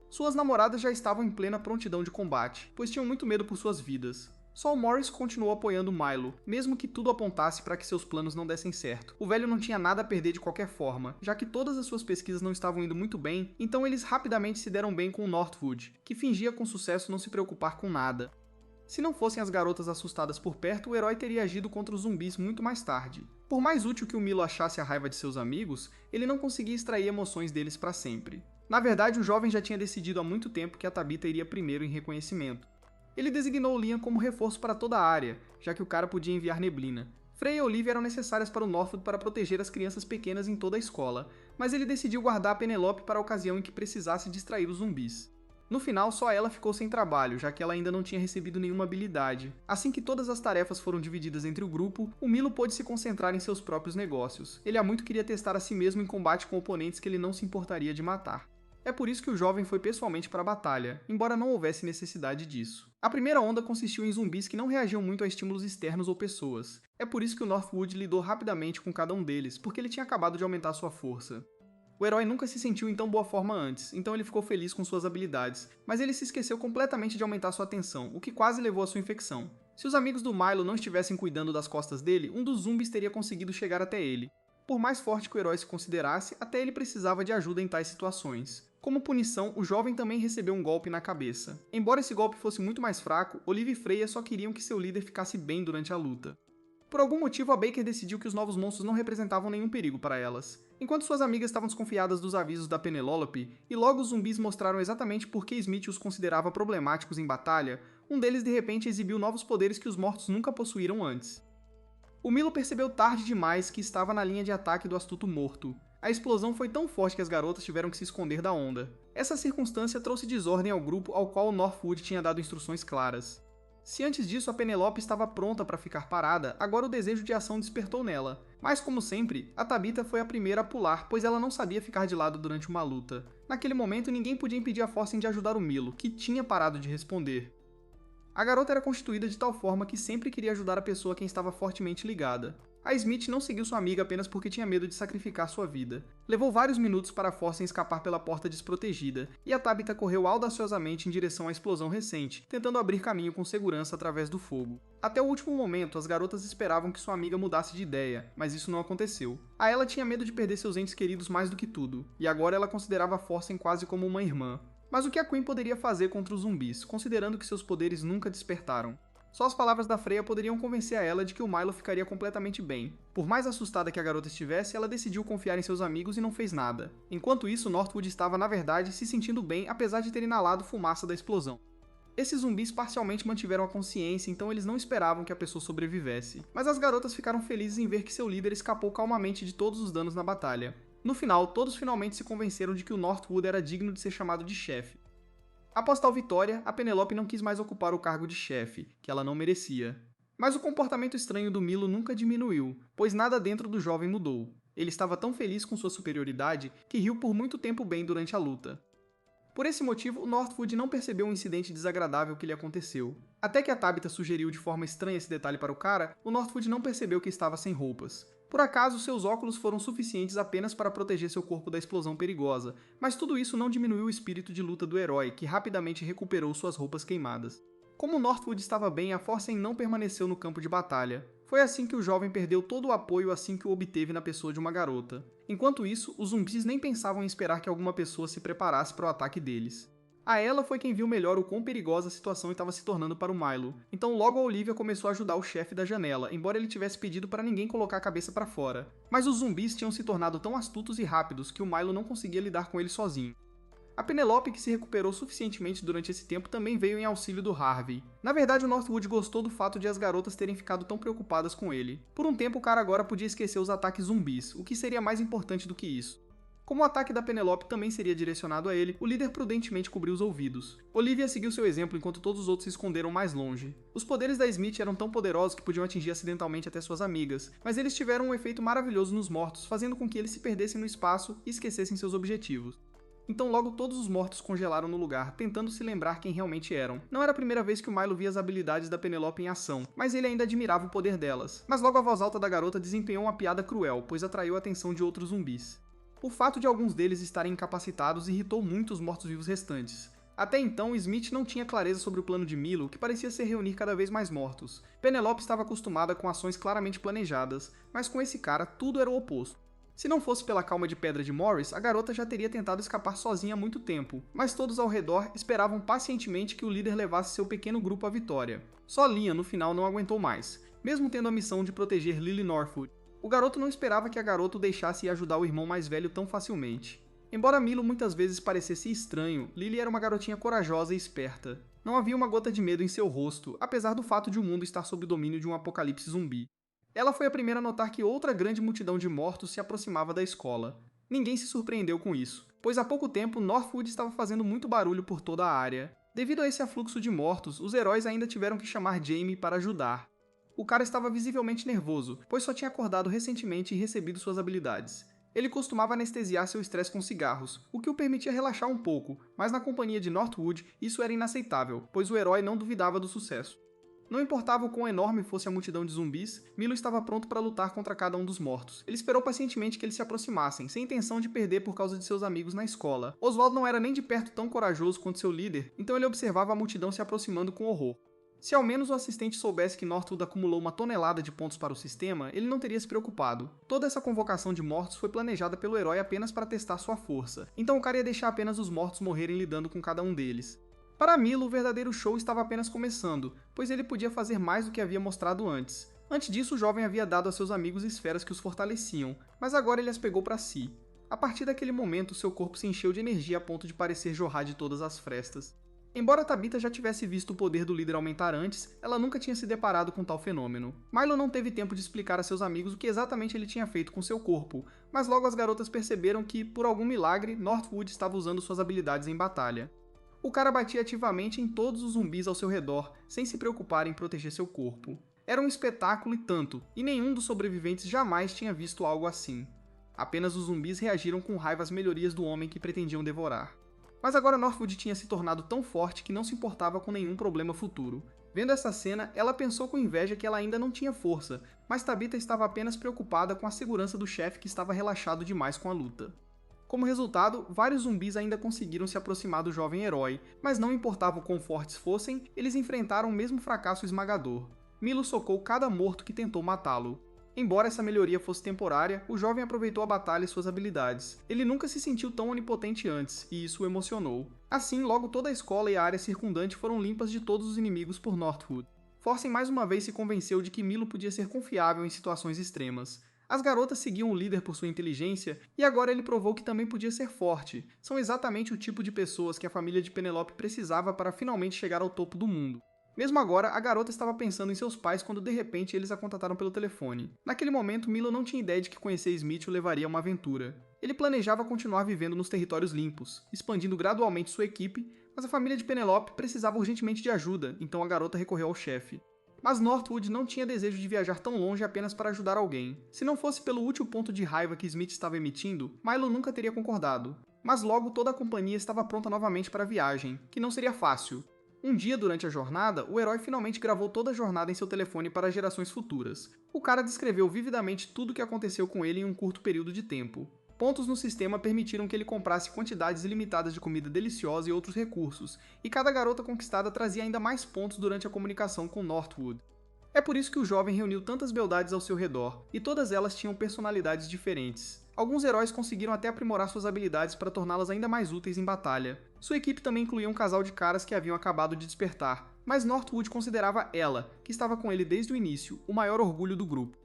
Suas namoradas já estavam em plena prontidão de combate, pois tinham muito medo por suas vidas. Só o Morris continuou apoiando Milo, mesmo que tudo apontasse para que seus planos não dessem certo. O velho não tinha nada a perder de qualquer forma, já que todas as suas pesquisas não estavam indo muito bem, então eles rapidamente se deram bem com o Northwood, que fingia com sucesso não se preocupar com nada. Se não fossem as garotas assustadas por perto, o herói teria agido contra os zumbis muito mais tarde. Por mais útil que o Milo achasse a raiva de seus amigos, ele não conseguia extrair emoções deles para sempre. Na verdade, o jovem já tinha decidido há muito tempo que a Tabitha iria primeiro em reconhecimento. Ele designou Liam como reforço para toda a área, já que o cara podia enviar neblina. Freya e Olivia eram necessárias para o Northwood para proteger as crianças pequenas em toda a escola, mas ele decidiu guardar a Penelope para a ocasião em que precisasse distrair os zumbis. No final, só ela ficou sem trabalho, já que ela ainda não tinha recebido nenhuma habilidade. Assim que todas as tarefas foram divididas entre o grupo, o Milo pôde se concentrar em seus próprios negócios. Ele há muito queria testar a si mesmo em combate com oponentes que ele não se importaria de matar. É por isso que o jovem foi pessoalmente para a batalha, embora não houvesse necessidade disso. A primeira onda consistiu em zumbis que não reagiam muito a estímulos externos ou pessoas. É por isso que o Northwood lidou rapidamente com cada um deles, porque ele tinha acabado de aumentar sua força. O herói nunca se sentiu em tão boa forma antes, então ele ficou feliz com suas habilidades, mas ele se esqueceu completamente de aumentar sua atenção, o que quase levou à sua infecção. Se os amigos do Milo não estivessem cuidando das costas dele, um dos zumbis teria conseguido chegar até ele. Por mais forte que o herói se considerasse, até ele precisava de ajuda em tais situações. Como punição, o jovem também recebeu um golpe na cabeça. Embora esse golpe fosse muito mais fraco, Olivia e Freya só queriam que seu líder ficasse bem durante a luta. Por algum motivo, a Baker decidiu que os novos monstros não representavam nenhum perigo para elas. Enquanto suas amigas estavam desconfiadas dos avisos da Penelope, e logo os zumbis mostraram exatamente por que Smith os considerava problemáticos em batalha, um deles de repente exibiu novos poderes que os mortos nunca possuíram antes. O Milo percebeu tarde demais que estava na linha de ataque do astuto morto. A explosão foi tão forte que as garotas tiveram que se esconder da onda. Essa circunstância trouxe desordem ao grupo ao qual o Northwood tinha dado instruções claras. Se antes disso a Penelope estava pronta para ficar parada, agora o desejo de ação despertou nela. Mas como sempre, a Tabitha foi a primeira a pular, pois ela não sabia ficar de lado durante uma luta. Naquele momento ninguém podia impedir a Forsen de ajudar o Milo, que tinha parado de responder. A garota era constituída de tal forma que sempre queria ajudar a pessoa a quem estava fortemente ligada. A Smith não seguiu sua amiga apenas porque tinha medo de sacrificar sua vida. Levou vários minutos para a Forsen escapar pela porta desprotegida, e a Tabitha correu audaciosamente em direção à explosão recente, tentando abrir caminho com segurança através do fogo. Até o último momento, as garotas esperavam que sua amiga mudasse de ideia, mas isso não aconteceu. A ela tinha medo de perder seus entes queridos mais do que tudo, e agora ela considerava a Forsen quase como uma irmã. Mas o que a Queen poderia fazer contra os zumbis, considerando que seus poderes nunca despertaram? Só as palavras da Freya poderiam convencer a ela de que o Milo ficaria completamente bem. Por mais assustada que a garota estivesse, ela decidiu confiar em seus amigos e não fez nada. Enquanto isso, Northwood estava, na verdade, se sentindo bem, apesar de ter inalado fumaça da explosão. Esses zumbis parcialmente mantiveram a consciência, então eles não esperavam que a pessoa sobrevivesse. Mas as garotas ficaram felizes em ver que seu líder escapou calmamente de todos os danos na batalha. No final, todos finalmente se convenceram de que o Northwood era digno de ser chamado de chefe. Após tal vitória, a Penelope não quis mais ocupar o cargo de chefe, que ela não merecia. Mas o comportamento estranho do Milo nunca diminuiu, pois nada dentro do jovem mudou. Ele estava tão feliz com sua superioridade que riu por muito tempo bem durante a luta. Por esse motivo, o Northwood não percebeu um incidente desagradável que lhe aconteceu. Até que a Tabitha sugeriu de forma estranha esse detalhe para o cara, o Northwood não percebeu que estava sem roupas. Por acaso, seus óculos foram suficientes apenas para proteger seu corpo da explosão perigosa, mas tudo isso não diminuiu o espírito de luta do herói, que rapidamente recuperou suas roupas queimadas. Como Northwood estava bem, a Forsen não permaneceu no campo de batalha. Foi assim que o jovem perdeu todo o apoio assim que o obteve na pessoa de uma garota. Enquanto isso, os zumbis nem pensavam em esperar que alguma pessoa se preparasse para o ataque deles. A ela foi quem viu melhor o quão perigosa a situação estava se tornando para o Milo, então logo a Olivia começou a ajudar o chefe da janela, embora ele tivesse pedido para ninguém colocar a cabeça para fora. Mas os zumbis tinham se tornado tão astutos e rápidos que o Milo não conseguia lidar com eles sozinho. A Penelope, que se recuperou suficientemente durante esse tempo, também veio em auxílio do Harvey. Na verdade, o Northwood gostou do fato de as garotas terem ficado tão preocupadas com ele. Por um tempo, o cara agora podia esquecer os ataques zumbis, o que seria mais importante do que isso. Como o ataque da Penelope também seria direcionado a ele, o líder prudentemente cobriu os ouvidos. Olivia seguiu seu exemplo enquanto todos os outros se esconderam mais longe. Os poderes da Smith eram tão poderosos que podiam atingir acidentalmente até suas amigas, mas eles tiveram um efeito maravilhoso nos mortos, fazendo com que eles se perdessem no espaço e esquecessem seus objetivos. Então logo todos os mortos congelaram no lugar, tentando se lembrar quem realmente eram. Não era a primeira vez que o Milo via as habilidades da Penelope em ação, mas ele ainda admirava o poder delas. Mas logo a voz alta da garota desempenhou uma piada cruel, pois atraiu a atenção de outros zumbis. O fato de alguns deles estarem incapacitados irritou muito os mortos-vivos restantes. Até então, Smith não tinha clareza sobre o plano de Milo, que parecia ser reunir cada vez mais mortos. Penelope estava acostumada com ações claramente planejadas, mas com esse cara tudo era o oposto. Se não fosse pela calma de pedra de Morris, a garota já teria tentado escapar sozinha há muito tempo, mas todos ao redor esperavam pacientemente que o líder levasse seu pequeno grupo à vitória. Só Liam, no final, não aguentou mais, mesmo tendo a missão de proteger Lily Northwood. O garoto não esperava que a garota o deixasse ir ajudar o irmão mais velho tão facilmente. Embora Milo muitas vezes parecesse estranho, Lily era uma garotinha corajosa e esperta. Não havia uma gota de medo em seu rosto, apesar do fato de o mundo estar sob o domínio de um apocalipse zumbi. Ela foi a primeira a notar que outra grande multidão de mortos se aproximava da escola. Ninguém se surpreendeu com isso, pois há pouco tempo Northwood estava fazendo muito barulho por toda a área. Devido a esse afluxo de mortos, os heróis ainda tiveram que chamar Jamie para ajudar. O cara estava visivelmente nervoso, pois só tinha acordado recentemente e recebido suas habilidades. Ele costumava anestesiar seu estresse com cigarros, o que o permitia relaxar um pouco, mas na companhia de Northwood isso era inaceitável, pois o herói não duvidava do sucesso. Não importava o quão enorme fosse a multidão de zumbis, Milo estava pronto para lutar contra cada um dos mortos. Ele esperou pacientemente que eles se aproximassem, sem intenção de perder por causa de seus amigos na escola. Oswald não era nem de perto tão corajoso quanto seu líder, então ele observava a multidão se aproximando com horror. Se ao menos o assistente soubesse que Northwood acumulou uma tonelada de pontos para o sistema, ele não teria se preocupado. Toda essa convocação de mortos foi planejada pelo herói apenas para testar sua força, então o cara ia deixar apenas os mortos morrerem lidando com cada um deles. Para Milo, o verdadeiro show estava apenas começando, pois ele podia fazer mais do que havia mostrado antes. Antes disso, o jovem havia dado a seus amigos esferas que os fortaleciam, mas agora ele as pegou para si. A partir daquele momento, seu corpo se encheu de energia a ponto de parecer jorrar de todas as frestas. Embora Tabitha já tivesse visto o poder do líder aumentar antes, ela nunca tinha se deparado com tal fenômeno. Milo não teve tempo de explicar a seus amigos o que exatamente ele tinha feito com seu corpo, mas logo as garotas perceberam que, por algum milagre, Northwood estava usando suas habilidades em batalha. O cara batia ativamente em todos os zumbis ao seu redor, sem se preocupar em proteger seu corpo. Era um espetáculo e tanto, e nenhum dos sobreviventes jamais tinha visto algo assim. Apenas os zumbis reagiram com raiva às melhorias do homem que pretendiam devorar. Mas agora Northwood tinha se tornado tão forte que não se importava com nenhum problema futuro. Vendo essa cena, ela pensou com inveja que ela ainda não tinha força, mas Tabitha estava apenas preocupada com a segurança do chefe que estava relaxado demais com a luta. Como resultado, vários zumbis ainda conseguiram se aproximar do jovem herói, mas não importava o quão fortes fossem, eles enfrentaram o mesmo fracasso esmagador. Milo socou cada morto que tentou matá-lo. Embora essa melhoria fosse temporária, o jovem aproveitou a batalha e suas habilidades. Ele nunca se sentiu tão onipotente antes, e isso o emocionou. Assim, logo toda a escola e a área circundante foram limpas de todos os inimigos por Northwood. Forsen mais uma vez se convenceu de que Milo podia ser confiável em situações extremas. As garotas seguiam o líder por sua inteligência, e agora ele provou que também podia ser forte. São exatamente o tipo de pessoas que a família de Penelope precisava para finalmente chegar ao topo do mundo. Mesmo agora, a garota estava pensando em seus pais quando de repente eles a contataram pelo telefone. Naquele momento, Milo não tinha ideia de que conhecer Smith o levaria a uma aventura. Ele planejava continuar vivendo nos territórios limpos, expandindo gradualmente sua equipe, Mas a família de Penelope precisava urgentemente de ajuda, então a garota recorreu ao chefe. Mas Northwood não tinha desejo de viajar tão longe apenas para ajudar alguém. Se não fosse pelo útil ponto de raiva que Smith estava emitindo, Milo nunca teria concordado. Mas logo toda a companhia estava pronta novamente para a viagem, que não seria fácil. Um dia durante a jornada, o herói finalmente gravou toda a jornada em seu telefone para gerações futuras. O cara descreveu vividamente tudo o que aconteceu com ele em um curto período de tempo. Pontos no sistema permitiram que ele comprasse quantidades ilimitadas de comida deliciosa e outros recursos, e cada garota conquistada trazia ainda mais pontos durante a comunicação com Northwood. É por isso que o jovem reuniu tantas beldades ao seu redor, e todas elas tinham personalidades diferentes. Alguns heróis conseguiram até aprimorar suas habilidades para torná-las ainda mais úteis em batalha. Sua equipe também incluía um casal de caras que haviam acabado de despertar, mas Northwood considerava ela, que estava com ele desde o início, o maior orgulho do grupo.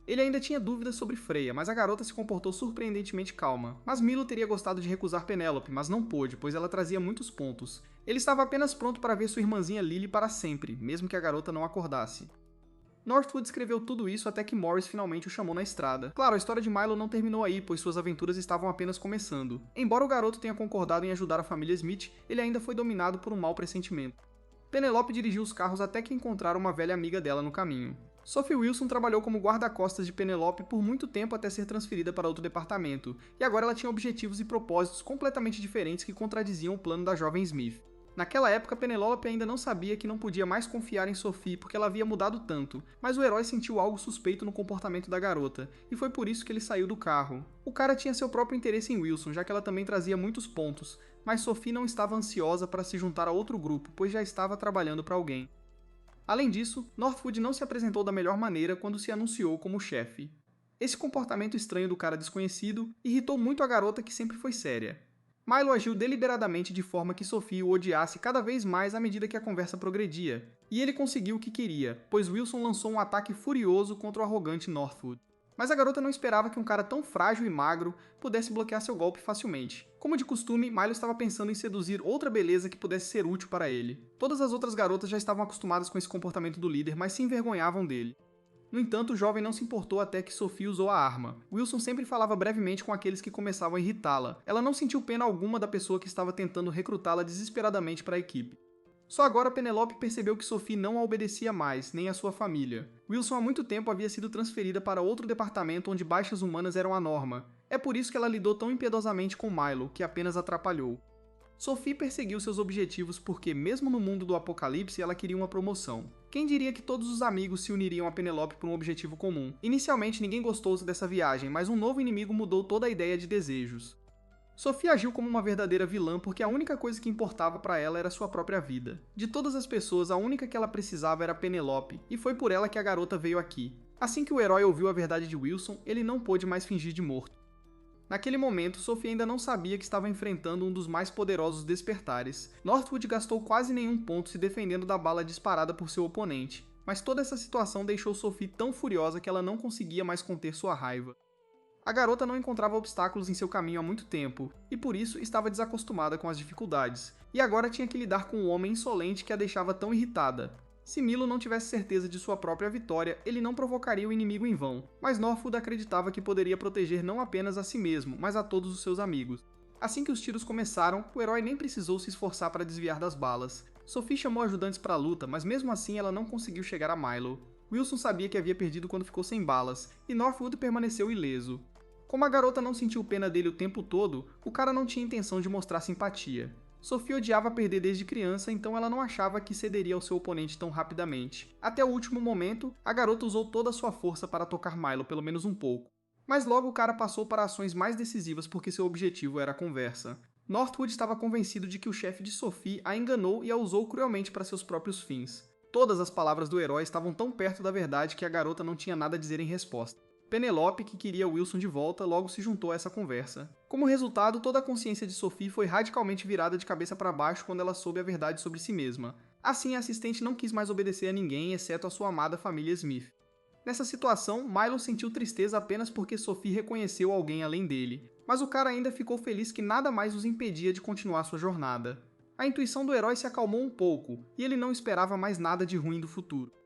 Ele ainda tinha dúvidas sobre Freya, mas a garota se comportou surpreendentemente calma. Mas Milo teria gostado de recusar Penélope, mas não pôde, pois ela trazia muitos pontos. Ele estava apenas pronto para ver sua irmãzinha Lily para sempre, mesmo que a garota não acordasse. Northwood escreveu tudo isso até que Morris finalmente o chamou na estrada. Claro, a história de Milo não terminou aí, pois suas aventuras estavam apenas começando. Embora o garoto tenha concordado em ajudar a família Smith, ele ainda foi dominado por um mau pressentimento. Penelope dirigiu os carros até que encontraram uma velha amiga dela no caminho. Sophie Wilson trabalhou como guarda-costas de Penelope por muito tempo até ser transferida para outro departamento, e agora ela tinha objetivos e propósitos completamente diferentes que contradiziam o plano da jovem Smith. Naquela época, Penelope ainda não sabia que não podia mais confiar em Sophie porque ela havia mudado tanto, mas o herói sentiu algo suspeito no comportamento da garota, e foi por isso que ele saiu do carro. O cara tinha seu próprio interesse em Wilson, já que ela também trazia muitos pontos, mas Sophie não estava ansiosa para se juntar a outro grupo, pois já estava trabalhando para alguém. Além disso, Northwood não se apresentou da melhor maneira quando se anunciou como chefe. Esse comportamento estranho do cara desconhecido irritou muito a garota que sempre foi séria. Milo agiu deliberadamente de forma que Sophie o odiasse cada vez mais à medida que a conversa progredia, e ele conseguiu o que queria, pois Wilson lançou um ataque furioso contra o arrogante Northwood. Mas a garota não esperava que um cara tão frágil e magro pudesse bloquear seu golpe facilmente. Como de costume, Milo estava pensando em seduzir outra beleza que pudesse ser útil para ele. Todas as outras garotas já estavam acostumadas com esse comportamento do líder, mas se envergonhavam dele. No entanto, o jovem não se importou até que Sophie usou a arma. Wilson sempre falava brevemente com aqueles que começavam a irritá-la. Ela não sentiu pena alguma da pessoa que estava tentando recrutá-la desesperadamente para a equipe. Só agora Penelope percebeu que Sophie não a obedecia mais, nem a sua família. Wilson há muito tempo havia sido transferida para outro departamento onde baixas humanas eram a norma. É por isso que ela lidou tão impiedosamente com Milo, que apenas atrapalhou. Sophie perseguiu seus objetivos porque, mesmo no mundo do apocalipse, ela queria uma promoção. Quem diria que todos os amigos se uniriam a Penelope por um objetivo comum? Inicialmente ninguém gostou dessa viagem, mas um novo inimigo mudou toda a ideia de desejos. Sophie agiu como uma verdadeira vilã porque a única coisa que importava para ela era sua própria vida. De todas as pessoas, a única que ela precisava era Penelope, e foi por ela que a garota veio aqui. Assim que o herói ouviu a verdade de Wilson, ele não pôde mais fingir de morto. Naquele momento, Sophie ainda não sabia que estava enfrentando um dos mais poderosos despertares. Northwood gastou quase nenhum ponto se defendendo da bala disparada por seu oponente, mas toda essa situação deixou Sophie tão furiosa que ela não conseguia mais conter sua raiva. A garota não encontrava obstáculos em seu caminho há muito tempo, e por isso estava desacostumada com as dificuldades, e agora tinha que lidar com um homem insolente que a deixava tão irritada. Se Milo não tivesse certeza de sua própria vitória, ele não provocaria o inimigo em vão, mas Northwood acreditava que poderia proteger não apenas a si mesmo, mas a todos os seus amigos. Assim que os tiros começaram, o herói nem precisou se esforçar para desviar das balas. Sophie chamou ajudantes para a luta, mas mesmo assim ela não conseguiu chegar a Milo. Wilson sabia que havia perdido quando ficou sem balas, e Northwood permaneceu ileso. Como a garota não sentiu pena dele o tempo todo, o cara não tinha intenção de mostrar simpatia. Sophie odiava perder desde criança, então ela não achava que cederia ao seu oponente tão rapidamente. Até o último momento, a garota usou toda a sua força para tocar Milo pelo menos um pouco. Mas logo o cara passou para ações mais decisivas porque seu objetivo era a conversa. Northwood estava convencido de que o chefe de Sophie a enganou e a usou cruelmente para seus próprios fins. Todas as palavras do herói estavam tão perto da verdade que a garota não tinha nada a dizer em resposta. Penelope, que queria Wilson de volta, logo se juntou a essa conversa. Como resultado, toda a consciência de Sophie foi radicalmente virada de cabeça para baixo quando ela soube a verdade sobre si mesma. Assim, a assistente não quis mais obedecer a ninguém, exceto a sua amada família Smith. Nessa situação, Milo sentiu tristeza apenas porque Sophie reconheceu alguém além dele, mas o cara ainda ficou feliz que nada mais os impedia de continuar sua jornada. A intuição do herói se acalmou um pouco, e ele não esperava mais nada de ruim do futuro.